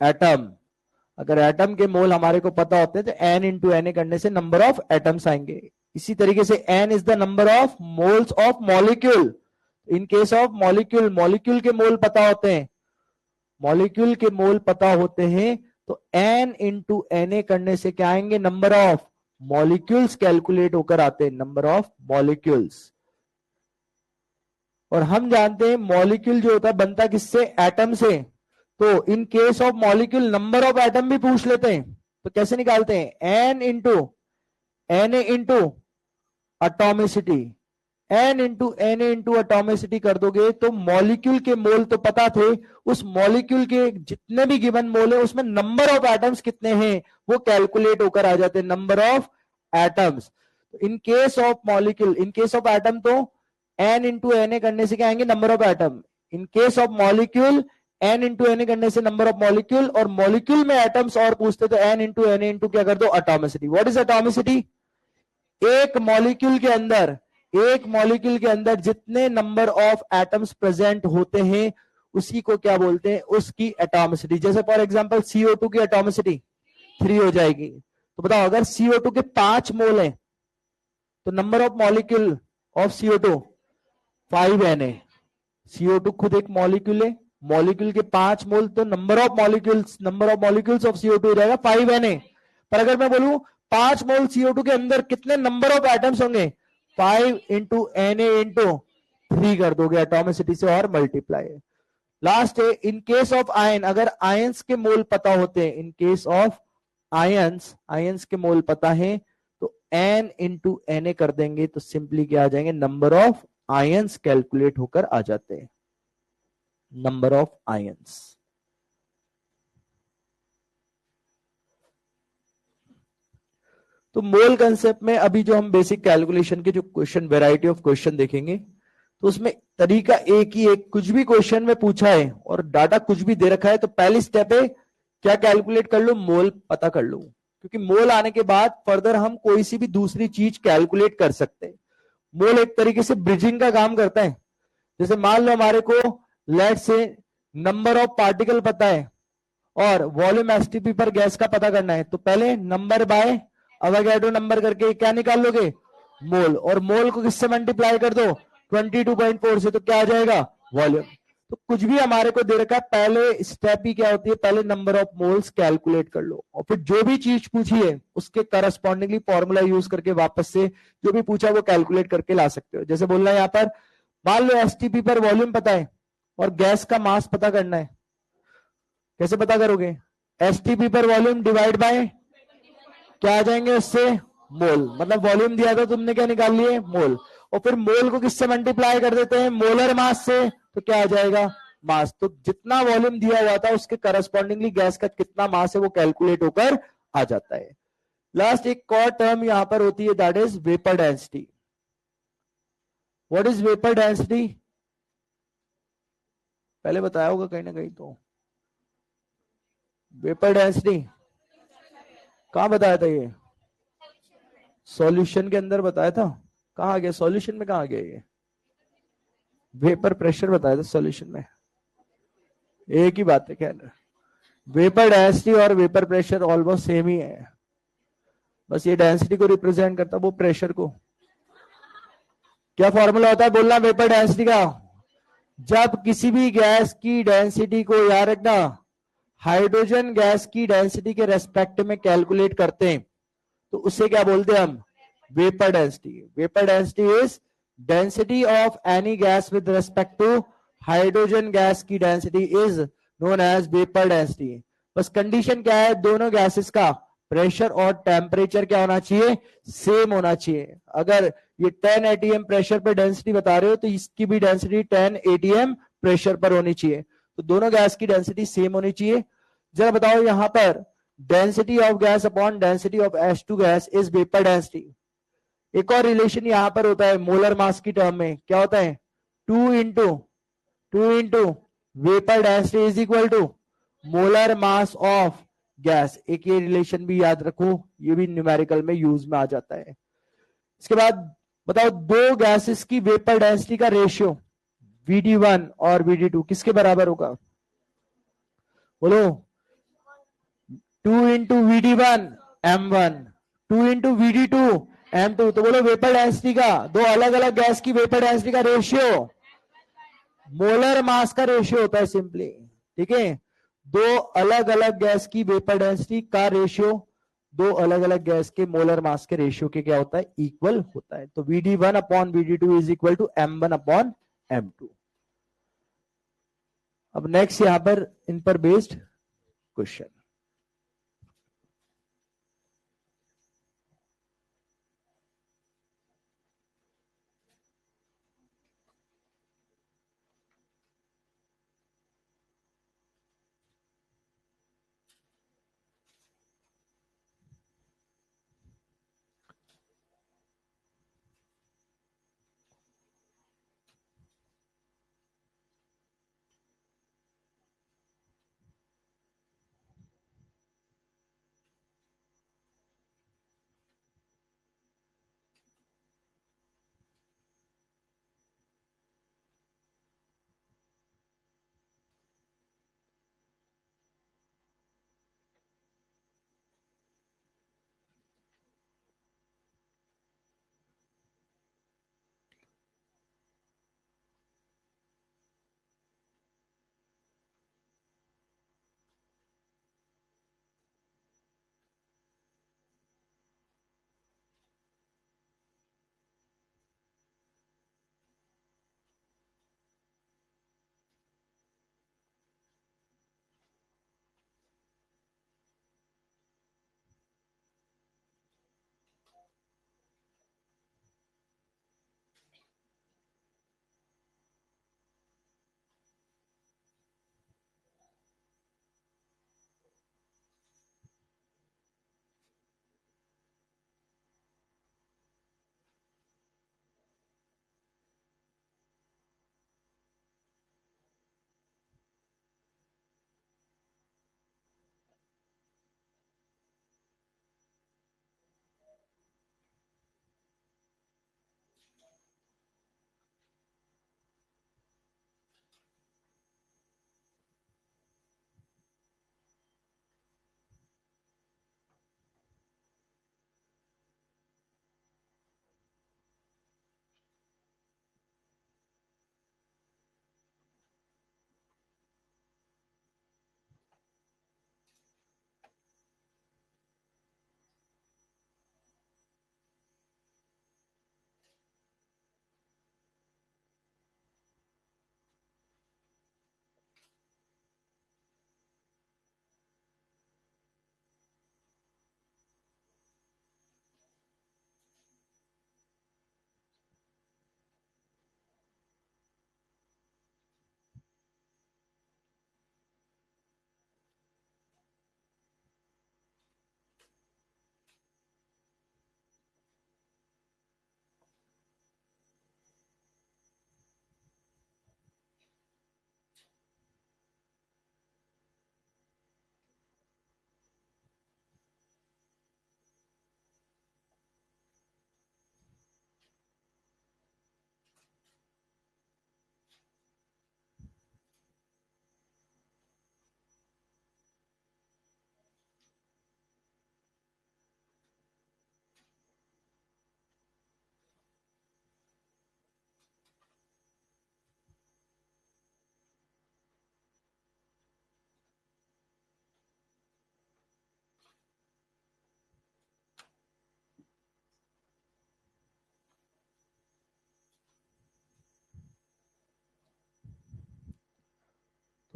एटम, अगर एटम के मोल हमारे को पता होते हैं तो n इंटू Na करने से नंबर ऑफ एटम्स आएंगे। इसी तरीके से n is the number of moles of molecule. In case of molecule, molecule के मोल पता होते हैं, मॉलिक्यूल के मोल पता होते हैं तो n इंटू Na करने से क्या आएंगे? नंबर ऑफ मॉलिक्यूल्स कैलकुलेट होकर आते हैं, नंबर ऑफ मॉलिक्यूल्स। और हम जानते हैं मॉलिक्यूल जो होता है बनता किससे? एटम से। तो in case of molecule number of atom भी पूछ लेते हैं, तो कैसे निकालते हैं? n into Na into atomicity. n into Na into atomicity कर दोगे तो मॉलिक्यूल के मोल तो पता थे, उस मॉलिक्यूल के जितने भी गिवन मोल है उसमें नंबर ऑफ एटम्स कितने हैं वो कैलकुलेट होकर आ जाते हैं, number of atoms. In case of molecule, in case of atom तो n इंटू Na करने से क्या आएंगे? Number of atom. In case of molecule n into Na करने से नंबर ऑफ मॉलिक्यूल, और मॉलिक्यूल में एटम्स और पूछते तो n इंटू Na इंटू क्या कर दो? एटॉमिसिटी। What is atomicity? एक मॉलिक्यूल के अंदर जितने नंबर ऑफ एटम्स प्रेजेंट होते हैं उसी को क्या बोलते हैं? उसकी एटॉमिसिटी। जैसे फॉर एग्जांपल CO2 की एटॉमिसिटी 3 हो जाएगी। तो बताओ, अगर CO2 के 5 मोल हैं तो number of molecule of CO2 5Na। CO2 खुद एक मॉलिक्यूल है, मॉलिक्यूल के 5 मोल, तो number of molecules of CO2 हो जाएगा 5Na। पर अगर मैं बोलूं 5 मोल CO2 के अंदर कितने नंबर ऑफ एटम्स होंगे? 5 इंटू Na इंटू 3 कर दोगे एटॉमिसिटी से और मल्टीप्लाई। लास्ट है इन केस ऑफ आयन। अगर आयंस के मोल पता होते हैं, इन केस ऑफ आयंस के मोल पता है तो n इंटू Na कर देंगे तो सिंपली क्या आ जाएंगे? नंबर ऑफ आयंस कैलकुलेट होकर आ जाते हैं, नंबर ऑफ आयंस। तो मोल कंसेप्ट में अभी जो हम बेसिक कैलकुलेशन के जो क्वेश्चन, वैरायटी ऑफ क्वेश्चन देखेंगे, तो उसमें तरीका एक ही है। कुछ भी क्वेश्चन में पूछा है और डाटा कुछ भी दे रखा है तो पहली स्टेप है क्या? कैलकुलेट कर लो, मोल पता कर लो। क्योंकि मोल आने के बाद फर्दर हम कोई सी भी दूसरी चीज कैलकुलेट कर सकते हैं। मोल एक तरीके से ब्रिजिंग का काम करता है। जैसे मान लो हमारे को लेट से नंबर ऑफ पार्टिकल पता है और वॉल्यूम एसटीपी पर गैस का पता करना है, तो पहले नंबर बाय अवोगाड्रो नंबर करके क्या निकाल लोगे? मोल। और मोल को किससे मल्टीप्लाई कर दो? 22.4 से, तो क्या आ जाएगा? वॉल्यूम। तो कुछ भी हमारे को दे रखा है, पहले स्टेप ही क्या होती है? पहले नंबर ऑफ मोल्स कैलकुलेट कर लो, और फिर जो भी चीज पूछी है उसके करस्पॉन्डिंगली फॉर्मूला यूज करके वापस से जो भी पूछा वो कैलकुलेट करके ला सकते हो। जैसे बोलना है यहाँ पर मान लो एसटीपी पर वॉल्यूम पता है और गैस का मास पता करना है, कैसे पता करोगे? एसटीपी पर वॉल्यूम डिवाइड बाय क्या आ जाएंगे उससे, मोल। मतलब वॉल्यूम दिया था तुमने, क्या निकाल लिए, मोल। और फिर मोल को किससे मल्टीप्लाई कर देते हैं, मोलर मास से, तो क्या आ जाएगा, मास। तो जितना वॉल्यूम दिया हुआ था उसके करस्पॉन्डिंगली गैस का कितना मास है वो कैलकुलेट होकर आ जाता है। लास्ट एक और टर्म यहां पर होती है, that is vapour density. What is vapour density? पहले बताया होगा कहीं ना कहीं तो। वेपर डेंसिटी कहां बताया था ये? सॉल्यूशन के अंदर बताया था। कहां गया सॉल्यूशन में, कहां गया ये? वेपर प्रेशर बताया था सॉल्यूशन में। एक ही बात है, खैर वेपर डेंसिटी और वेपर प्रेशर ऑलमोस्ट सेम ही है, बस ये डेंसिटी को रिप्रेजेंट करता है, वो प्रेशर को। क्या फॉर्मूला होता है बोलना वेपर डेंसिटी का? जब किसी भी गैस की डेंसिटी को, याद रखना, हाइड्रोजन गैस की डेंसिटी के रेस्पेक्ट में कैलकुलेट करते हैं तो उससे क्या बोलते हैं हम, vapour density. Vapour density is density of any gas with respect to hydrogen gas की density is known as vapour density. बस कंडीशन क्या है, दोनों गैसेस का प्रेशर और टेम्परेचर क्या होना चाहिए, सेम होना चाहिए। अगर ये 10 एटीएम प्रेशर पर डेंसिटी बता रहे हो तो इसकी भी डेंसिटी 10 एटीएम प्रेशर पर होनी चाहिए। तो दोनों गैस की डेंसिटी सेम होनी चाहिए। जरा बताओ यहां पर density of gas upon density of H2 gas is vapour density. एक और रिलेशन यहां पर होता है मोलर मास की टर्म में, क्या होता है, two into vapour density is equal to molar mass of gas. एक ये रिलेशन भी याद रखो, ये भी न्यूमेरिकल में यूज में आ जाता है। इसके बाद बताओ दो गैसेस की वेपर डेंसिटी का रेशियो VD1 और VD2 किसके बराबर होगा, बोलो। 2 into VD1 M1, 2 into VD2 M2। तो बोलो वेपर डेंसिटी का, दो अलग अलग गैस की वेपर डेंसिटी का रेशियो मोलर मास का रेशियो होता है सिंपली। ठीक है, दो अलग अलग गैस की वेपर डेंसिटी का रेशियो दो अलग अलग गैस के मोलर मास के रेशियो के क्या होता है, इक्वल होता है। तो VD1/VD2 is equal to M1/M2। अब नेक्स्ट यहां पर इन पर बेस्ड क्वेश्चन।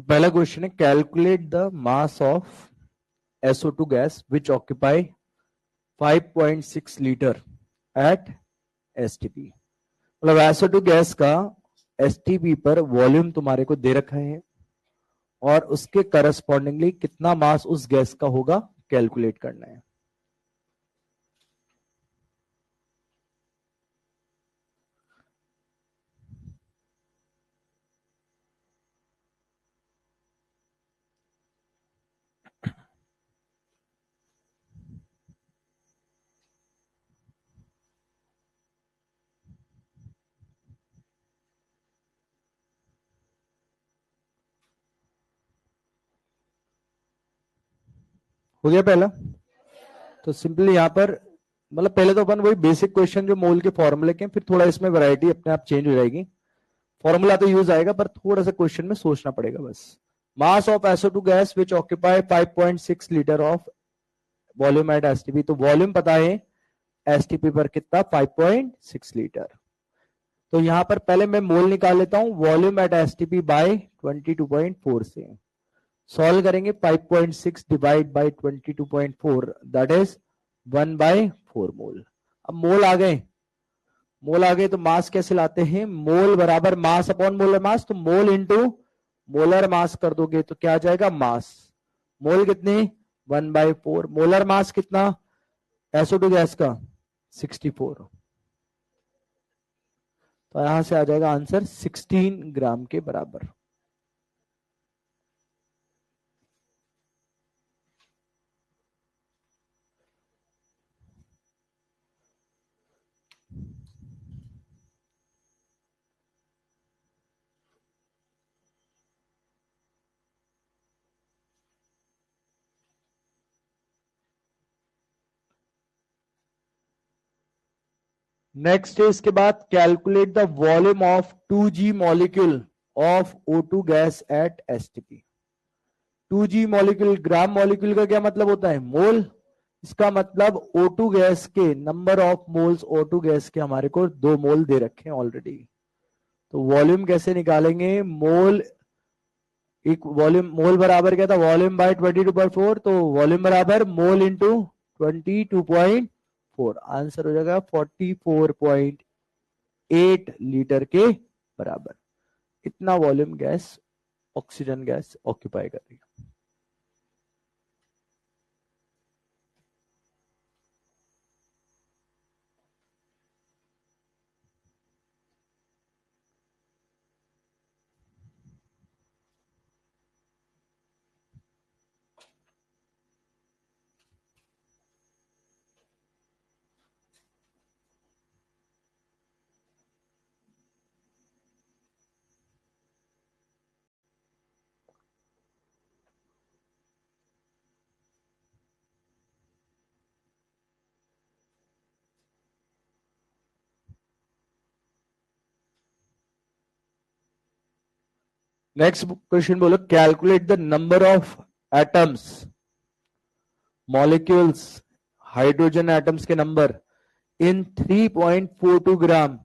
पहला क्वेश्चन है calculate the mass of SO2 gas which occupy 5.6 litre at STP। मतलब SO2 गैस का STP पर वॉल्यूम तुम्हारे को दे रखा है और उसके करस्पॉन्डिंगली कितना मास उस गैस का होगा कैलकुलेट करना है। हो गया पहला। तो सिंपली यहां पर मतलब पहले तो अपन वही बेसिक क्वेश्चन जो मोल के फॉर्मूले के, फिर थोड़ा इसमें वैरायटी अपने आप चेंज हो जाएगी। फॉर्मूला तो यूज आएगा पर थोड़ा सा क्वेश्चन में सोचना पड़ेगा बस। Mass of SO2 gas which occupy 5.6 litre of volume at STP। तो वॉल्यूम पता है STP पर कितना 5.6 लीटर। तो यहां पर पहले मैं मोल निकाल लेता हूं वॉल्यूम एट STP बाय 22.4 से। सॉल्व करेंगे 5.6 डिवाइड बाय 22.4 दैट इज 1/4 मोल। अब मोल आ गए, मोल आ गए तो मास कैसे लाते हैं, मोल बराबर मास अपॉन मोलर मास। तो मोल इंटू मोलर मास कर दोगे तो क्या आ जाएगा मास। मोल कितने 1/4, मोलर मास कितना SO2 गैस का 64। तो यहां से आ जाएगा आंसर 16 ग्राम के बराबर। नेक्स्ट है इसके बाद calculate the volume of 2G molecule of O2 gas at STP। 2G molecule, gram molecule का क्या मतलब होता है मोल। इसका मतलब O2 गैस के number of moles, O2 gas के हमारे को 2 मोल दे रखे हैं ऑलरेडी। तो वॉल्यूम कैसे निकालेंगे, मोल एक वॉल्यूम, मोल बराबर क्या था वॉल्यूम बाय 22.4। तो वॉल्यूम बराबर मोल इंटू 22.4, आंसर हो जाएगा 44.8 लीटर के बराबर। इतना volume gas, oxygen gas occupy कर रही है। नेक्स्ट क्वेश्चन बोलो calculate the number of atoms, molecules, hydrogen atoms के number in 3.42 gram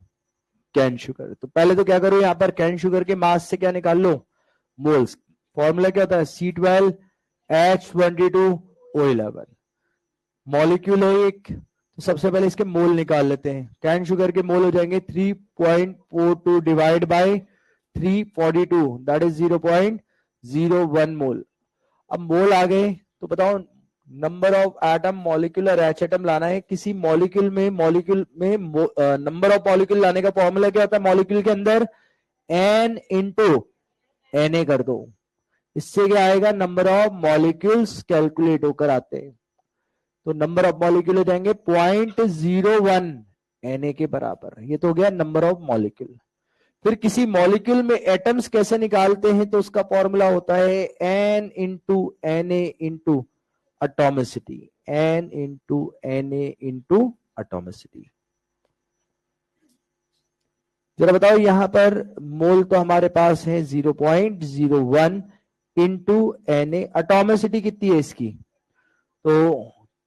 cane sugar. तो पहले तो क्या करो यहां पर कैन शुगर के मास से क्या निकाल लो मोल्स। फॉर्मूला क्या होता है C12H22O11। मॉलिक्यूल है एक, तो सबसे पहले इसके मोल निकाल लेते हैं। कैन शुगर के मोल हो जाएंगे 3.42 डिवाइड बाय 342 दैट इज 0.01 मोल। अब मोल आ गए तो बताओ नंबर ऑफ एटम, मॉलिक्यूल और एच एटम लाना है किसी मॉलिक्यूल में नंबर ऑफ मॉलिक्यूल लाने का फॉर्मूला क्या होता है मॉलिक्यूल के अंदर N इंटू Na कर दो। इससे क्या आएगा नंबर ऑफ मॉलिक्यूल्स कैलकुलेट होकर आते हैं। तो नंबर ऑफ मॉलिक्यूल हो जाएंगे 0.01 Na के बराबर। ये तो हो गया नंबर ऑफ मॉलिक्यूल। फिर किसी मॉलिक्यूल में एटम्स कैसे निकालते हैं तो उसका फॉर्मूला होता है N into Na into atomicity, N into Na into atomicity. जरा बताओ यहां पर मोल तो हमारे पास है 0.01 इंटू Na, एटॉमिसिटी कितनी है इसकी तो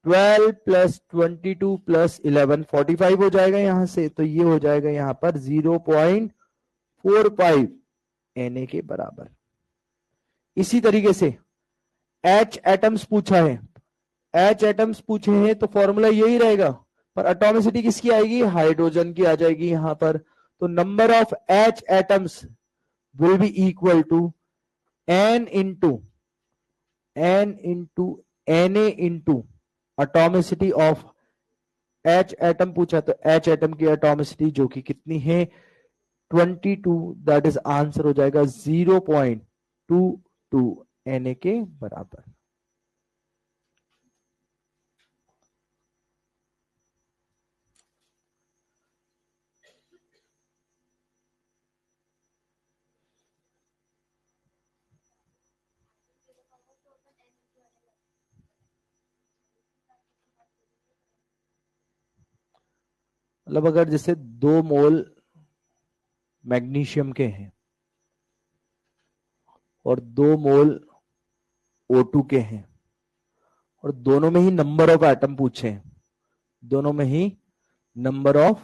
12 प्लस 22 प्लस 11 45 हो जाएगा यहां से। तो ये हो जाएगा यहां पर 0.45 Na के बराबर। इसी तरीके से H एटम्स पूछा है, H एटम्स पूछे हैं तो फॉर्मूला यही रहेगा, पर एटॉमिसिटी किसकी आएगी, हाइड्रोजन की आ जाएगी यहां पर। तो number of H atoms will be equal to n into Na into atomicity of H atom पूछा, तो H एटम की एटॉमिसिटी जो कि कितनी है 22, दैट इज आंसर हो जाएगा 0.22 Na के बराबर। मतलब अगर जैसे 2 मोल मैग्नीशियम के हैं और 2 मोल O2 के हैं और दोनों में ही नंबर ऑफ एटम पूछे हैं, दोनों में ही नंबर ऑफ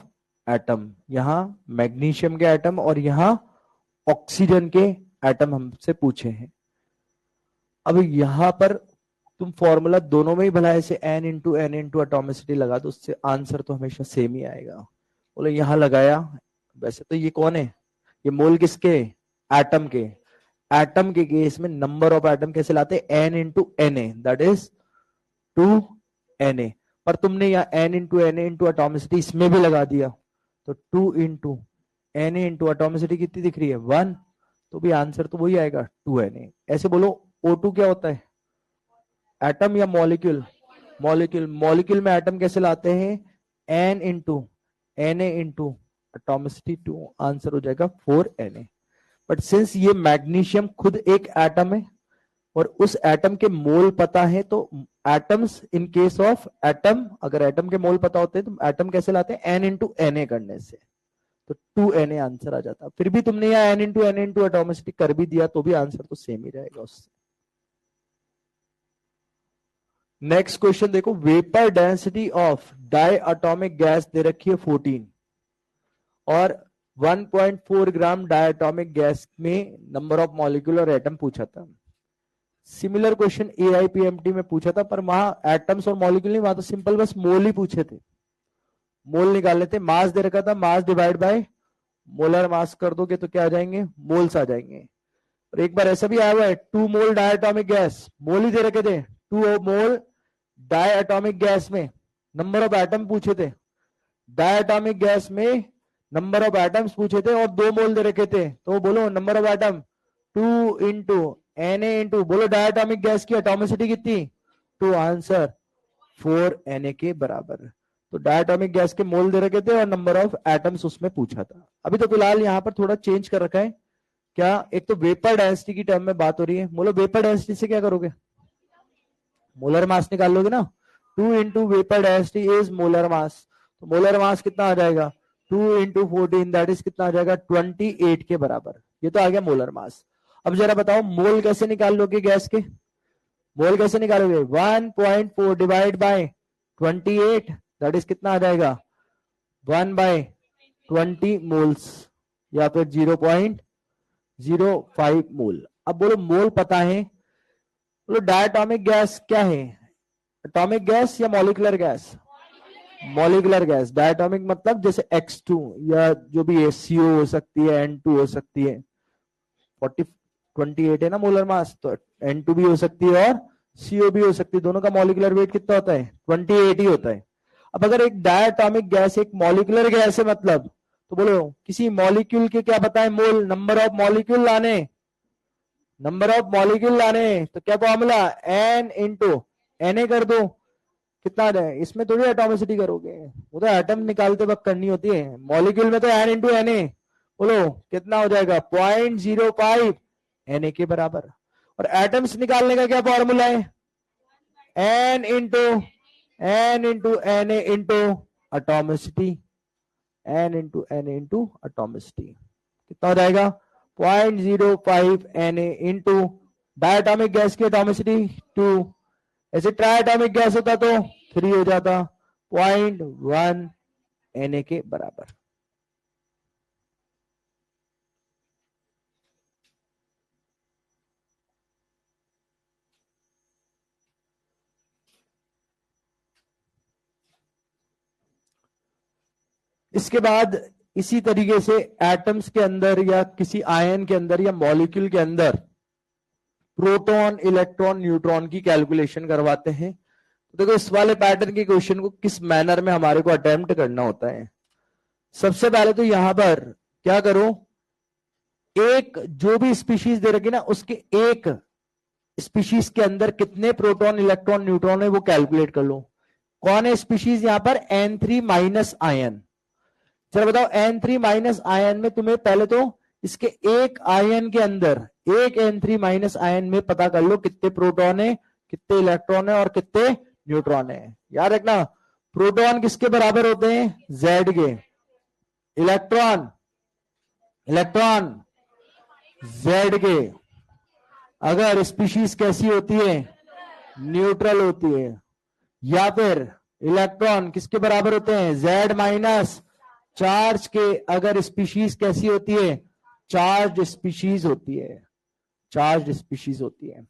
एटम, यहां मैग्नीशियम के एटम और यहां ऑक्सीजन के एटम हमसे पूछे हैं। अब यहां पर तुम फॉर्मूला दोनों में ही भला ऐसे n into N into atomicity लगा दो, उससे आंसर तो हमेशा सेम ही आएगा। बोले यहां लगाया, वैसे तो ये कौन है, ये मोल किसके, एटम के। एटम के केस में नंबर ऑफ एटम कैसे लाते, n into N A, that is 2Na। पर तुमने यहाँ n into N into atomicity इसमें भी लगा दिया, तो 2 इंटू एन इंटू एटोमिसिटी कितनी दिख रही है 1, तो भी आंसर तो वही आएगा 2Na। ऐसे बोलो O2 क्या होता है, एटम या मॉलिक्यूल, मॉलिक्यूल। मॉलिक्यूल में एटम कैसे लाते हैं, n into Na into atomicity 2, answer हो जाएगा 4Na। बट सिंस ये मैग्नीशियम खुद एक एटम है और उस एटम के मोल पता है, तो atoms in case of atom, अगर एटम के मोल पता होते हैं तो एटम कैसे लाते हैं, n इंटू Na करने से, तो 2Na आंसर आ जाता। फिर भी तुमने यहाँ n into Na into atomicity कर भी दिया तो भी आंसर तो सेम ही रहेगा उससे। नेक्स्ट क्वेश्चन देखो, vapour density of diatomic gas दे रखी है 14 और 1.4 ग्राम डाई एटॉमिक गैस में नंबर ऑफ मॉलिक्यूल और एटम पूछा था। सिमिलर क्वेश्चन AIPMT में पूछा था, पर वहां एटम्स और मॉलिक्यूल नहीं, वहां तो सिंपल बस मोल ही पूछे थे, मोल निकालने थे। मास दे रखा था, mass divide by molar mass कर दोगे तो क्या आ जाएंगे, मोल्स आ जाएंगे। और एक बार ऐसा भी आया हुआ है 2 मोल डाई एटॉमिक गैस, मोल ही दे रखे थे, 2 मोल डाई एटॉमिक गैस में नंबर ऑफ एटम पूछे थे, डाई एटॉमिक गैस में नंबर ऑफ एटम्स पूछे थे और 2 मोल दे रखे थे, तो बोलो number of atom 2 into Na into, बोलो डाई एटॉमिक गैस की एटॉमिसिटी कितनी 2, आंसर 4Na के बराबर। तो डाई एटॉमिक गैस के मोल दे रखे थे और नंबर ऑफ एटम्स उसमें पूछा था। अभी तो फिलहाल यहाँ पर थोड़ा चेंज कर रखा है, क्या, एक तो वेपर डेंसिटी की टर्म में बात हो रही है, बोलो वेपर डेंसिटी से क्या करोगे, मोलर मास निकाल लोगे ना, 2 into vapour density is molar mass, तो मोलर मास कितना आ जाएगा 2 इंटू 14, दैट इज कितना आ जाएगा 28 के बराबर। ये तो आ गया मोलर मास। अब जरा बताओ मोल कैसे निकाल लोगे गैस के, मोल कैसे निकालोगे, 1.4 डिवाइड बाय 28, दैट इज कितना आ जाएगा 1/20 मोल्स या फिर 0.05 मोल। अब बोलो मोल पता है, बोलो डायटोमिक गैस क्या है, एटॉमिक गैस या molecular gas, molecular gas. Diatomic मतलब जैसे X2 या जो भी है, CO हो सकती है, N2 हो सकती है, 28 है ना मोलर मास, तो N2 भी हो सकती है और CO भी हो सकती है, दोनों का मॉलिक्यूलर वेट कितना होता है 28 ही होता है। अब अगर एक डायटोमिक गैस एक मॉलिक्यूलर गैस है मतलब, तो बोलो किसी मॉलिक्यूल के क्या बताएं मोल, नंबर ऑफ मॉलिक्यूल लाने, नंबर ऑफ मॉलिक्यूल लाने, तो क्या फॉर्मूला n इंटू Na कर दो, कितना आ जाए, इसमें थोड़ी एटॉमिसिटी करोगे, वो तो एटम निकालते वक्त करनी होती है, मॉलिक्यूल में तो n इंटू Na, बोलो कितना हो जाएगा 0.05 Na के बराबर। और एटम्स निकालने का क्या फॉर्मूला है, n into Na into atomicity, n into Na into atomicity, कितना हो जाएगा 0.05 Na इंटू डायटोमिक गैस की एटॉमिसिटी 2, ऐसे ट्राइएटॉमिक गैस होता तो 3 हो जाता, 0.1 Na के बराबर। इसके बाद इसी तरीके से एटम्स के अंदर या किसी आयन के अंदर या मॉलिक्यूल के अंदर प्रोटॉन, इलेक्ट्रॉन, न्यूट्रॉन की कैलकुलेशन करवाते हैं। तो देखो इस वाले पैटर्न के क्वेश्चन को किस मैनर में हमारे को अटेम्प्ट करना होता है। सबसे पहले तो यहां पर क्या करो, एक जो भी स्पीशीज दे रखी ना उसके एक स्पीशीज के अंदर कितने प्रोटॉन, इलेक्ट्रॉन, न्यूट्रॉन है वो कैलकुलेट कर लो। कौन है स्पीशीज यहां पर? N3 minus ion. चलो बताओ N3 माइनस आयन में तुम्हें पहले तो इसके एक आयन के अंदर, एक N3 माइनस आयन में पता कर लो कितने प्रोटॉन है, कितने इलेक्ट्रॉन है और कितने न्यूट्रॉन है। याद रखना प्रोटॉन किसके बराबर होते हैं? Z के। इलेक्ट्रॉन Z के। अगर स्पीशीज कैसी होती है? न्यूट्रल होती है। या फिर इलेक्ट्रॉन किसके बराबर होते हैं? Z माइनस चार्ज के। अगर स्पीशीज कैसी होती है? चार्ज स्पीशीज होती है। चार्ज स्पीशीज होती है।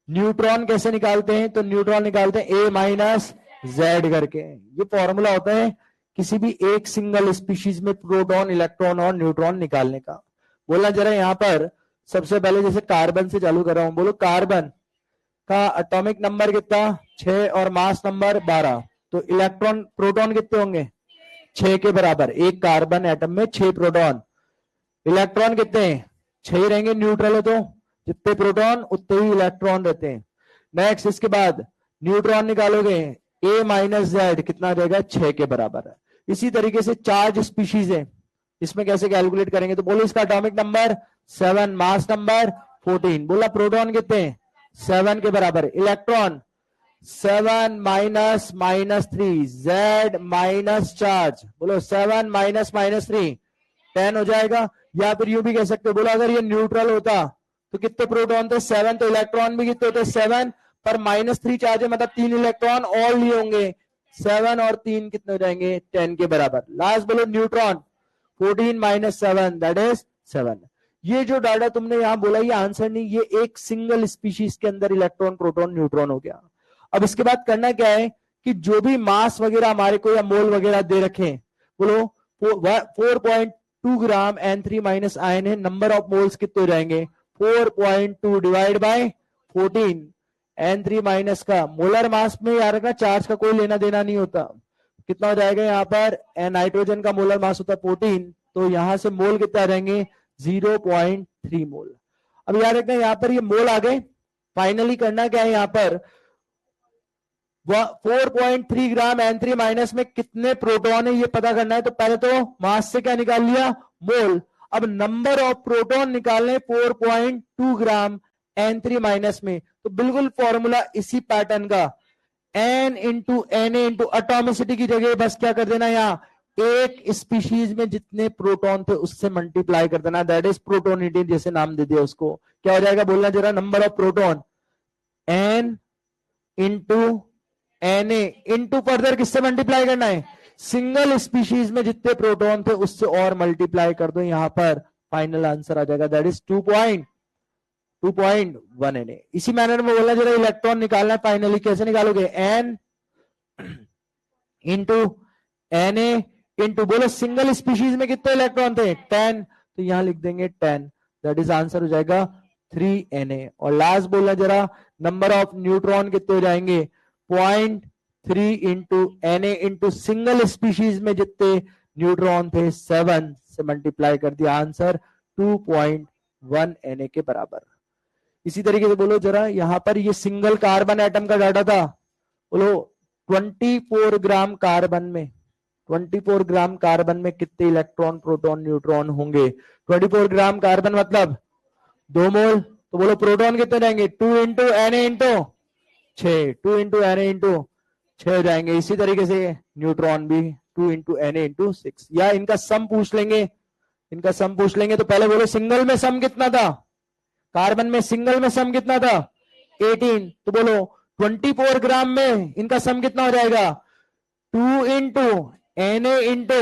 न्यूट्रॉन कैसे निकालते हैं? तो न्यूट्रॉन निकालते हैं A माइनस Z करके। ये फॉर्मूला होता है किसी भी एक सिंगल स्पीशीज में प्रोटॉन, इलेक्ट्रॉन और न्यूट्रॉन निकालने का। बोलना जरा यहां पर सबसे पहले जैसे कार्बन से चालू कर रहा हूं, बोलो कार्बन का एटॉमिक नंबर कितना? 6 और मास नंबर 12। तो इलेक्ट्रॉन, प्रोटॉन कितने होंगे? 6 के बराबर। एक कार्बन एटम में 6 प्रोटॉन। इलेक्ट्रॉन कितने? 6 रहेंगे, न्यूट्रल है तो जितने प्रोटॉन उतने ही इलेक्ट्रॉन रहते हैं। नेक्स्ट इसके बाद न्यूट्रॉन निकालोगे, A माइनस Z कितना रहेगा? 6 के बराबर है। इसी तरीके से चार्ज स्पीशीज है, इसमें कैसे कैलकुलेट करेंगे? तो बोलो इसका एटॉमिक नंबर 7, मास नंबर 14। बोला प्रोटॉन कितने? 7 के बराबर। Electron 7 minus -3, Z minus charge. बोलो 7 माइनस -3 10 हो जाएगा। या फिर यूं भी कह सकते हो, बोलो अगर ये न्यूट्रल होता तो कितने प्रोटॉन थे? 7। तो इलेक्ट्रॉन भी कितने होते? 7 पर -3 चार्ज है, मतलब 3 इलेक्ट्रॉन और लिए होंगे। 7 और 3 कितने हो जाएंगे? 10 के बराबर। लास्ट बोलो न्यूट्रॉन 14 माइनस 7 दैट इज 7। ये जो डाटा तुमने यहां बोला ये आंसर नहीं, ये एक सिंगल स्पीशीज के अंदर इलेक्ट्रॉन, प्रोटॉन, न्यूट्रॉन हो गया। अब इसके बाद करना क्या है कि जो भी मास वगैरह हमारे को या मोल वगैरह दे रखे, बोलो 4.2 ग्राम N3 माइनस आयन है, नंबर ऑफ मोल्स कितने हो जाएंगे? 4.2 डिवाइड बाय 14। N3 माइनस का मोलर मास में यार रखना, चार्ज का कोई लेना देना नहीं होता। कितना हो जाएगा यहाँ पर? नाइट्रोजन का मोलर मास होता है 14, तो यहां से मोल कितना आ जाएंगे? 0.3 मोल। अब याद रखना यहाँ पर ये मोल आ गए। फाइनली करना क्या है यहाँ पर? 4.3 ग्राम N3 माइनस में कितने प्रोटॉन है ये पता करना है। तो पहले तो मास से क्या निकाल लिया? मोल। अब नंबर ऑफ प्रोटॉन निकालने 4.2 ग्राम N3 माइनस में। तो बिल्कुल फॉर्मूला इसी पैटर्न का, N into Na into atomicity की जगह बस क्या कर देना, यहाँ एक स्पीशीज में जितने प्रोटॉन थे उससे मल्टीप्लाई कर देना, दैट इज प्रोटोनिटी, जैसे नाम दे दिया उसको। क्या हो जाएगा बोलना जरा? Number of proton N into Na into further किससे मल्टीप्लाई करना है? सिंगल स्पीशीज में जितने प्रोटॉन थे उससे और मल्टीप्लाई कर दो, यहां पर फाइनल आंसर आ जाएगा, दैट इज 2.1 Na। इसी मैनर में बोलना जरा इलेक्ट्रॉन निकालना है। फाइनली कैसे निकालोगे? N इंटू Na इंटू, बोलो सिंगल स्पीशीज में कितने इलेक्ट्रॉन थे? 10, तो यहां लिख देंगे 10, दैट इज आंसर हो जाएगा 3Na। और लास्ट बोलना जरा नंबर ऑफ न्यूट्रॉन कितने हो जाएंगे? 0.3 into Na into single species में जितने न्यूट्रॉन थे 7 से मल्टीप्लाई कर दिया, आंसर 2.1 Na के बराबर। इसी तरीके से बोलो जरा यहां पर ये सिंगल कार्बन एटम का डाटा था, बोलो 24 ग्राम कार्बन में, 24 ग्राम कार्बन में कितने इलेक्ट्रॉन, प्रोटॉन, न्यूट्रॉन होंगे? 24 ग्राम कार्बन मतलब 2 मोल। तो बोलो प्रोटॉन कितने जाएंगे? 2 into Na into 6, 2 into Na into 6 हो जाएंगे। इसी तरीके से न्यूट्रॉन भी 2 इंटू Na इंटू 6। या इनका सम पूछ लेंगे, इनका सम पूछ लेंगे। तो पहले बोलो सिंगल में सम कितना था? कार्बन में सिंगल में सम कितना था? 18। तो बोलो 24 ग्राम में इनका सम कितना हो जाएगा? 2 इंटू Na इंटू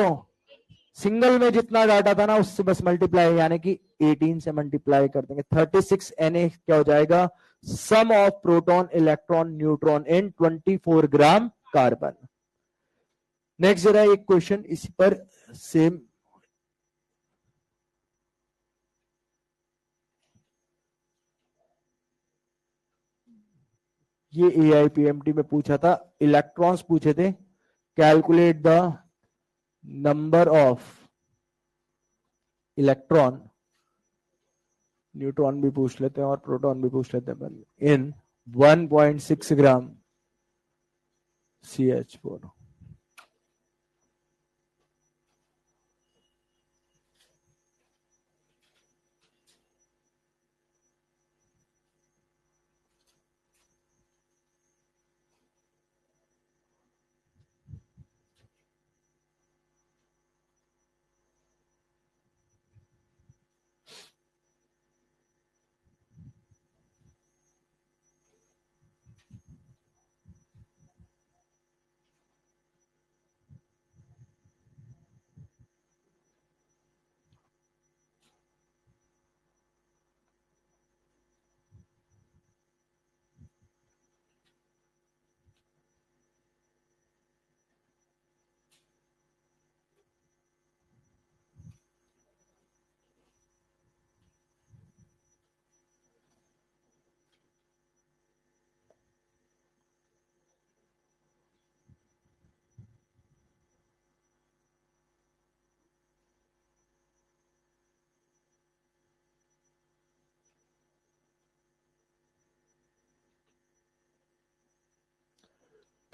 सिंगल में जितना डाटा था ना उससे बस मल्टीप्लाई, यानी कि 18 से मल्टीप्लाई कर देंगे, 36 Na क्या हो जाएगा? Sum of proton, electron, neutron in 24 gram carbon. Next जरा एक क्वेश्चन इसी पर सेम ये AIPMT में पूछा था, इलेक्ट्रॉन्स पूछे थे, calculate the number of electron, neutron भी पूछ लेते हैं और प्रोटॉन भी पूछ लेते हैं, इन 1.6 ग्राम CH4।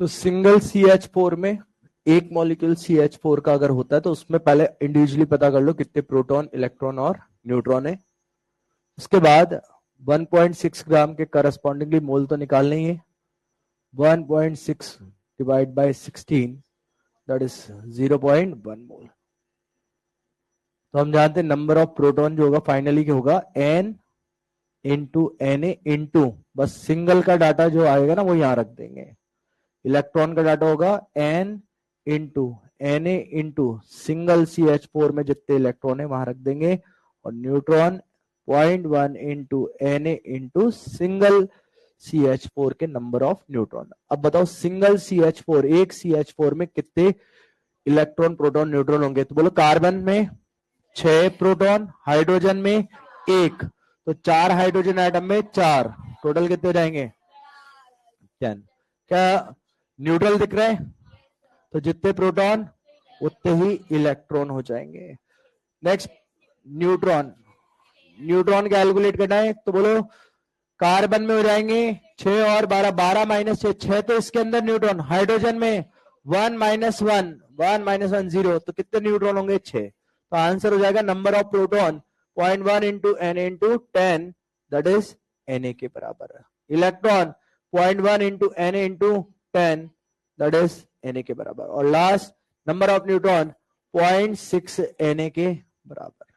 तो सिंगल CH4 में एक मॉलिक्यूल CH4 का अगर होता है तो उसमें पहले इंडिविजुअली पता कर लो कितने प्रोटॉन, इलेक्ट्रॉन और न्यूट्रॉन है। उसके बाद 1.6 ग्राम के करस्पॉन्डिंगली मोल तो निकालने ही है। 1.6 डिवाइड बाय 16 दैट इज 0.1 मोल। तो हम जानते हैं नंबर ऑफ प्रोटॉन जो होगा फाइनली क्या होगा, N इंटू Na इंटू, बस सिंगल का डाटा जो आएगा ना वो यहां रख देंगे। इलेक्ट्रॉन का डाटा होगा N into Na into single CH4 में जितने इलेक्ट्रॉन है वहां रख देंगे, और neutron 0.1 into Na into single CH4 के नंबर ऑफ न्यूट्रॉन। अब बताओ सिंगल CH4, एक CH4 में कितने इलेक्ट्रॉन, प्रोटॉन, न्यूट्रॉन होंगे? तो बोलो कार्बन में 6 प्रोटॉन, हाइड्रोजन में 1, तो 4 हाइड्रोजन एटम में 4, टोटल कितने हो जाएंगे? 10। क्या न्यूट्रल दिख रहा है? तो जितने प्रोटॉन उतने ही इलेक्ट्रॉन हो जाएंगे। नेक्स्ट न्यूट्रॉन, न्यूट्रॉन कैलकुलेट करना है तो बोलो कार्बन में हो जाएंगे 6 और 12, 12 माइनस 6, तो इसके अंदर न्यूट्रॉन। हाइड्रोजन में 1 माइनस 1, 1 माइनस 1 0, तो कितने न्यूट्रॉन होंगे? 6। तो आंसर हो जाएगा number of proton 0.1 into N into 10, that is Na के बराबर है। Electron 0.1 into N into 10, that is Na के बराबर। और last number of neutron 0.6 Na के बराबर।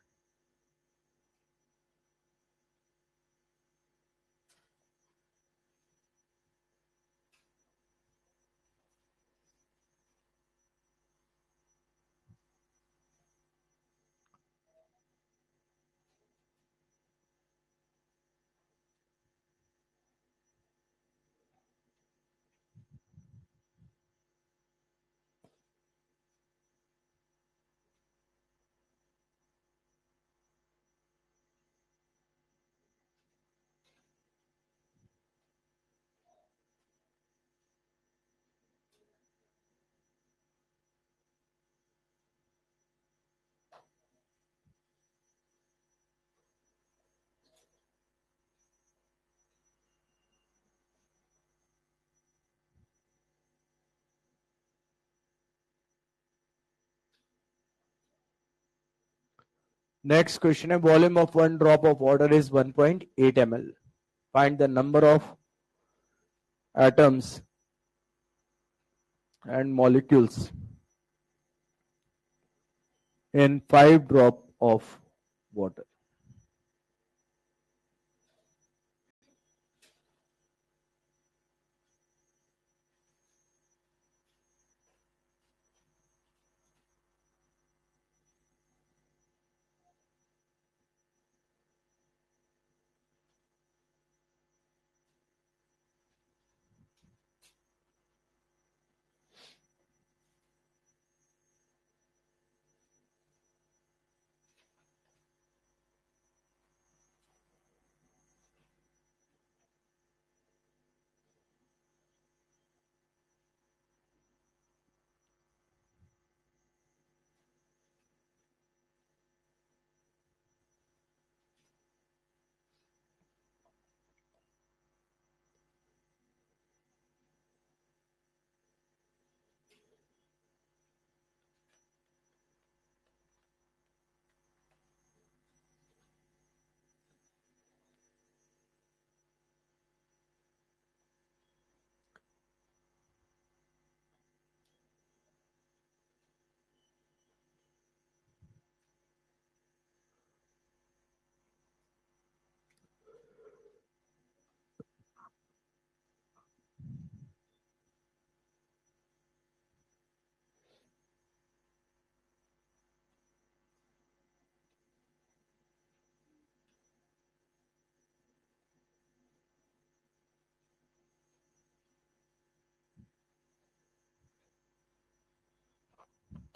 नेक्स्ट क्वेश्चन है, volume of one drop of water is 1.8 ml, find the number of atoms and molecules in 5 drop of water।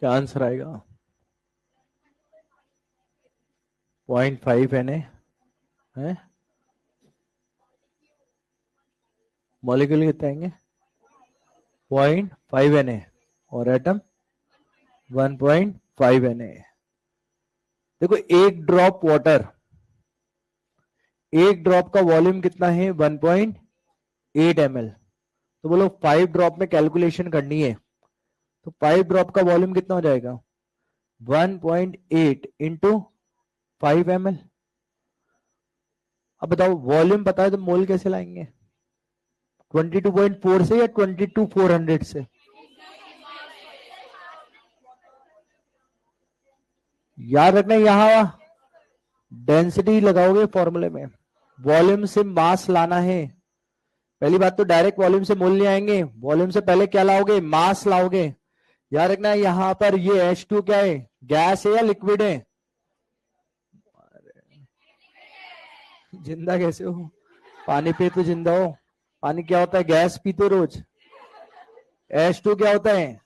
क्या answer आएगा? 0.5 Na है। Molecule कितने आएंगे? 0.5 Na और एटम 1.5 Na। देखो एक ड्रॉप वाटर, एक ड्रॉप का वॉल्यूम कितना है? 1.8 ml। तो बोलो 5 ड्रॉप में कैलकुलेशन करनी है तो 5 ड्रॉप का वॉल्यूम कितना हो जाएगा? 1.8 इंटू 5 ml। अब बताओ वॉल्यूम पता है तो मोल कैसे लाएंगे? 22.4 से या 22,400 से? याद रखना यहां डेंसिटी लगाओगे फॉर्मूले में, वॉल्यूम से मास लाना है। पहली बात तो डायरेक्ट वॉल्यूम से मोल नहीं आएंगे, वॉल्यूम से पहले क्या लाओगे? मास लाओगे। याद रखना यहां पर ये H2 क्या है? गैस है या लिक्विड है? जिंदा कैसे हो? पानी पे तो जिंदा हो। पानी क्या होता है? गैस पीते हो रोज। H2 क्या होता है?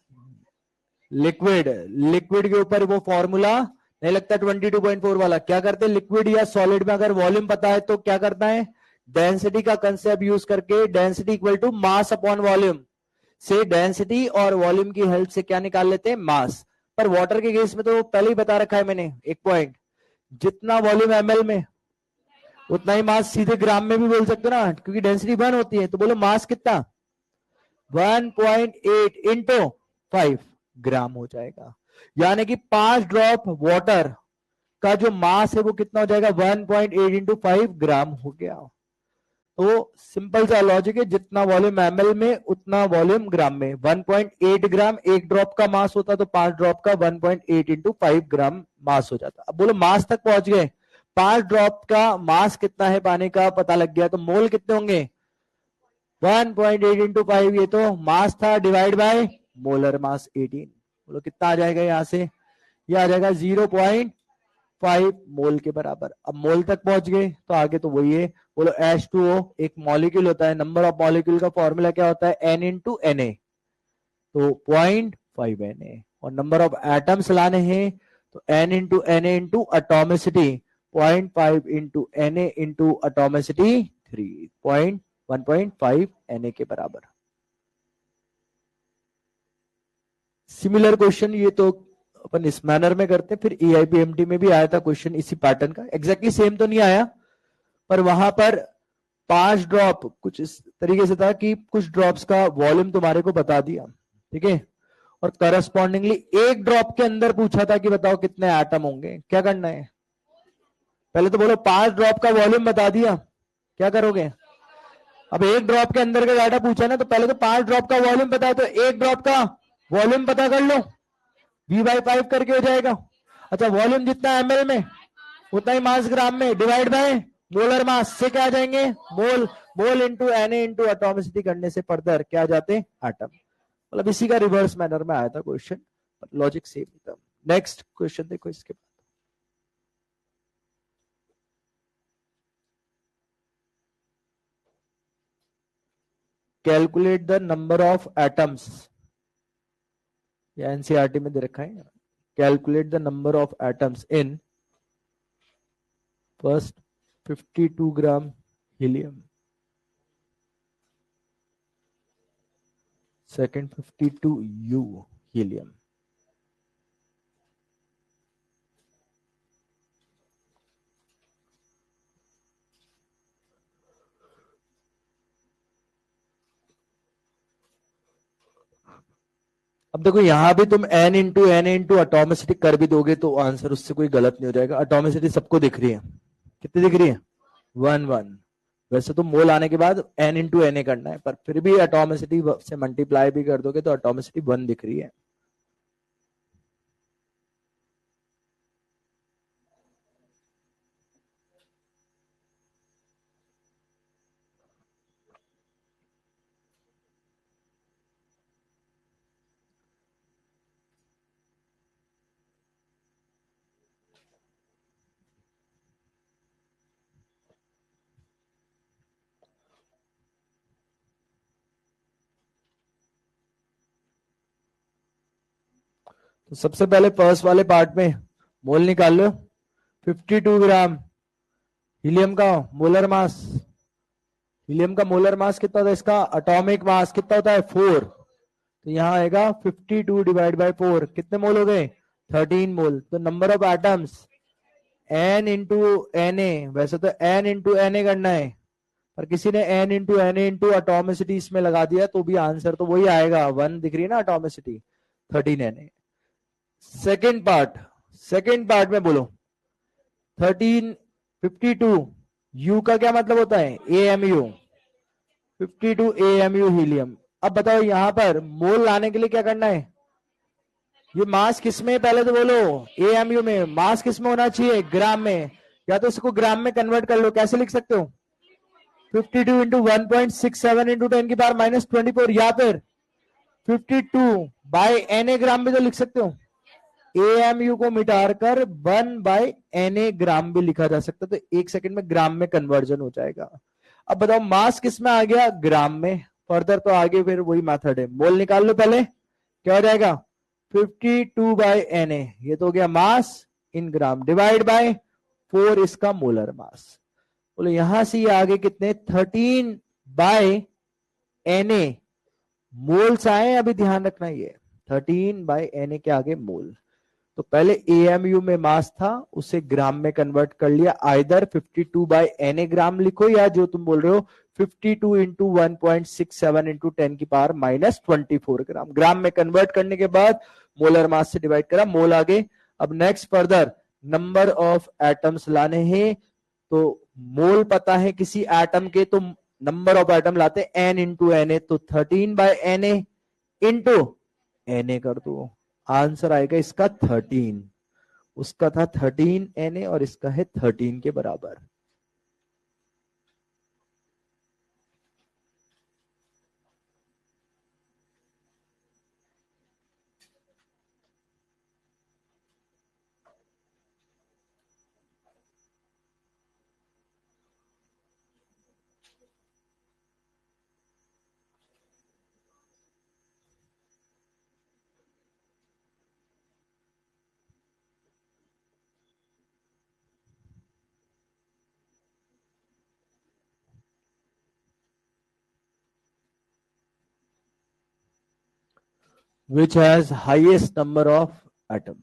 लिक्विड। लिक्विड के ऊपर वो फॉर्मूला नहीं लगता 22.4 वाला। क्या करते हैं लिक्विड या सॉलिड में? अगर वॉल्यूम पता है तो क्या करता है? डेंसिटी का कंसेप्ट यूज करके density equal to mass upon volume से डेंसिटी और वॉल्यूम की हेल्प से क्या निकाल लेते हैं? मास। पर वाटर के केस में तो पहले ही बता रखा है मैंने एक पॉइंट, जितना वॉल्यूम एमएल में उतना ही मास। सीधे ग्राम में भी बोल सकते हो ना, क्योंकि डेंसिटी 1 होती है। तो बोलो मास कितना? 1.8 इंटू 5 ग्राम हो जाएगा। यानी कि 5 ड्रॉप वाटर का जो मास है वो कितना हो जाएगा? 1.8 इंटू 5 ग्राम हो गया। तो सिंपल सा लॉजिक है, जितना वॉल्यूम एमएल में उतना वॉल्यूम ग्राम में। 1.8 ग्राम एक ड्रॉप का मास होता तो 5 ड्रॉप का 1.8 इंटू 5 ग्राम मास हो जाता। अब बोलो मास तक पहुंच गए। 5 ड्रॉप का मास कितना है पानी का पता लग गया, तो मोल कितने होंगे? 1.8 इंटू 5, ये तो मास था, डिवाइड बाय मोलर मास 18। बोलो कितना आ जाएगा यहां से? ये आ जाएगा 0.5 मोल के बराबर। अब मोल तक पहुंच गए तो आगे तो वही है। बोलो H2O एक मॉलिक्यूल होता है, नंबर ऑफ मॉलिक्यूल का फॉर्मूला क्या होता है? N into Na। तो 0.5 Na। और नंबर ऑफ एटम्स लाने हैं तो N into Na into atomicity. 0.5 into Na into atomicity 1.5 Na के बराबर। सिमिलर क्वेश्चन ये तो अपन इस मैनर में करते हैं, फिर EIPMT में भी आया था क्वेश्चन इसी पैटर्न का। एग्जैक्टली सेम तो नहीं आया, पर वहां पर 5 ड्रॉप कुछ इस तरीके से था कि कुछ ड्रॉप्स का वॉल्यूम तुम्हारे को बता दिया, ठीक है, और करस्पॉन्डिंगली एक ड्रॉप के अंदर पूछा था कि बताओ कितने एटम होंगे। क्या करना है? पहले तो बोलो 5 ड्रॉप का वॉल्यूम बता दिया, क्या करोगे? अब एक ड्रॉप के अंदर का डाटा पूछा ना, तो पहले तो 5 ड्रॉप का वॉल्यूम पता है तो एक ड्रॉप का वॉल्यूम पता कर लो, V/5 करके हो जाएगा। अच्छा वॉल्यूम जितना एमएल में उतना ही मास ग्राम में, डिवाइड बाय मोलर मास से क्या आ जाएंगे? Mole. Mole into Na into atomicity करने से फर्दर क्या आ जाते हैं? एटम। मतलब इसी का रिवर्स मैनर में आया था क्वेश्चन, लॉजिक सेम था। नेक्स्ट क्वेश्चन देखो इसके बाद। Calculate the number of atoms, या एनसीईआरटी में दे रखा है। Calculate the number of atoms in first 52 gram helium, second 52 U helium. अब देखो यहां भी तुम N into Na into atomicity कर भी दोगे तो आंसर उससे कोई गलत नहीं हो जाएगा। अटोमिसिटी सबको दिख रही है, कितनी दिख रही है? 1 1। वैसे तो मोल आने के बाद N इंटू Na करना है, पर फिर भी अटोमिसिटी से मल्टीप्लाई भी कर दोगे तो अटोमिसिटी 1 दिख रही है। तो सबसे पहले फर्स्ट वाले पार्ट में मोल निकाल लो। 52 ग्राम हीलियम का मोलर मास, हीलियम का मोलर मास कितना होता है, इसका एटॉमिक मास कितना होता है 4, तो यहां आएगा 52 डिवाइड बाय 4, कितने मोल हो गए 13 मोल। तो number of atoms n into Na, वैसे तो n इंटू Na करना है, पर किसी ने n into Na into atomicity इसमें लगा दिया तो भी आंसर तो वही आएगा, 1 दिख रही है ना अटोमिसिटी, 13 Na। सेकेंड पार्ट में बोलो 13 52 U का क्या मतलब होता है AMU, 52 AMU हीलियम। अब बताओ यहां पर मोल लाने के लिए क्या करना है, ये मास किस में, पहले तो बोलो AMU में, मास किस में होना चाहिए ग्राम में, या तो इसको ग्राम में कन्वर्ट कर लो, कैसे लिख सकते हो 52 इंटू 1.67 इंटू 10 की पावर -24, या फिर 52 बाय Na ग्राम भी तो लिख सकते हो, AMU को मिटाकर 1 बाय Na ग्राम भी लिखा जा सकता है, तो 1 सेकंड में ग्राम में कन्वर्जन हो जाएगा। अब बताओ मास किस में आ गया ग्राम में, फर्दर तो आगे फिर वही मेथड है, मोल निकाल लो पहले, क्या हो जाएगा 52 बाय Na, ये तो हो गया मास इन ग्राम, डिवाइड बाय 4 इसका मोलर मास। बोलो यहां से ये आगे कितने 13 बाय Na मोल्स आए, अभी ध्यान रखना ये 13 बाय Na के आगे मोल। तो पहले AMU में मास था उसे ग्राम में कन्वर्ट कर लिया, आइदर 52 बाय Na ग्राम लिखो, या जो तुम बोल रहे हो 52 इंटू 1.67 इंटू 10 की पावर -24 ग्राम, ग्राम में कन्वर्ट करने के बाद मोलर मास से डिवाइड करा, मोल आगे। अब next further number of atoms लाने हैं, तो मोल पता है किसी एटम के, तो number of atom latte n into Na, तो 13 बाय Na इंटू Na कर दो, आंसर आएगा इसका 13, उसका था 13 Na और इसका है 13 के बराबर। Which has highest number of atom?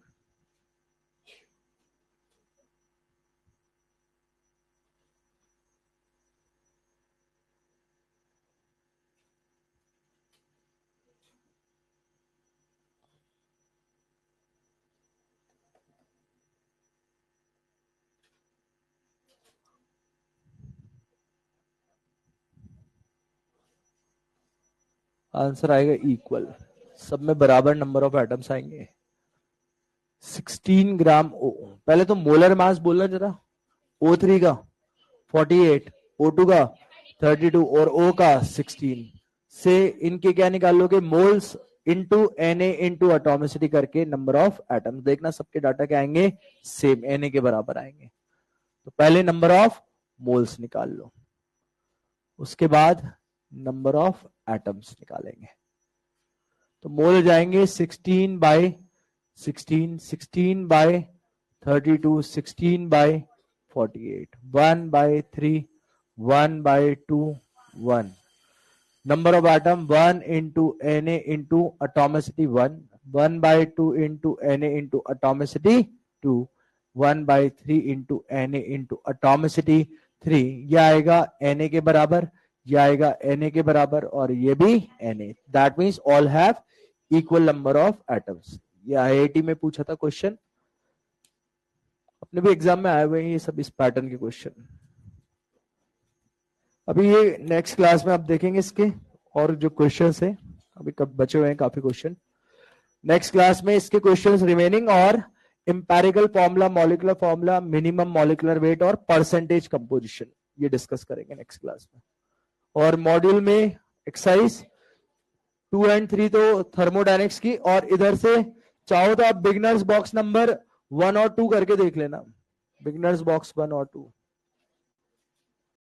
Answer आएगा इक्वल, सब में बराबर नंबर ऑफ एटम्स आएंगे। 16 ग्राम O, पहले तो मोलर मास बोलना जरा, O3 का 48, O2 का 32 और O का 16 से इनके क्या निकाल लोगे moles into Na into atomicity करके नंबर ऑफ एटम्स, देखना सबके डाटा क्या आएंगे सेम, Na के बराबर आएंगे। तो पहले नंबर ऑफ मोल्स निकाल लो, उसके बाद नंबर ऑफ एटम्स निकालेंगे। तो मोल जाएंगे 16 by 16, 16 by 32, 16 by 48, 1 by 3, 1 by 2, 1। Number of atom 1 into Na into atomicity 1, 1 by 2 into Na into atomicity 2, 1 by 3 into Na into atomicity 3, यह आएगा Na के बराबर, यह आएगा Na के बराबर, और ये भी Na। That means all have equal number of atoms. ये IIT में पूछा था क्वेश्चन, अपने भी एग्जाम में आए हुए हैं ये सब इस पैटर्न के क्वेश्चन। अभी ये नेक्स्ट क्लास में आप देखेंगे इसके और जो क्वेश्चंस है, अभी कब बचे हुए हैं काफी क्वेश्चन, नेक्स्ट क्लास में इसके क्वेश्चंस रिमेनिंग और empirical formula, molecular formula, minimum molecular weight और परसेंटेज कंपोजिशन, ये डिस्कस करेंगे नेक्स्ट क्लास में। और मॉड्यूल में एक्सरसाइज 2 और 3 तो थर्मोडायनेमिक्स की, और इधर से चाहो तो आप बिगिनर्स बॉक्स नंबर 1 और 2 करके देख लेना, बिगिनर्स बॉक्स 1 और 2।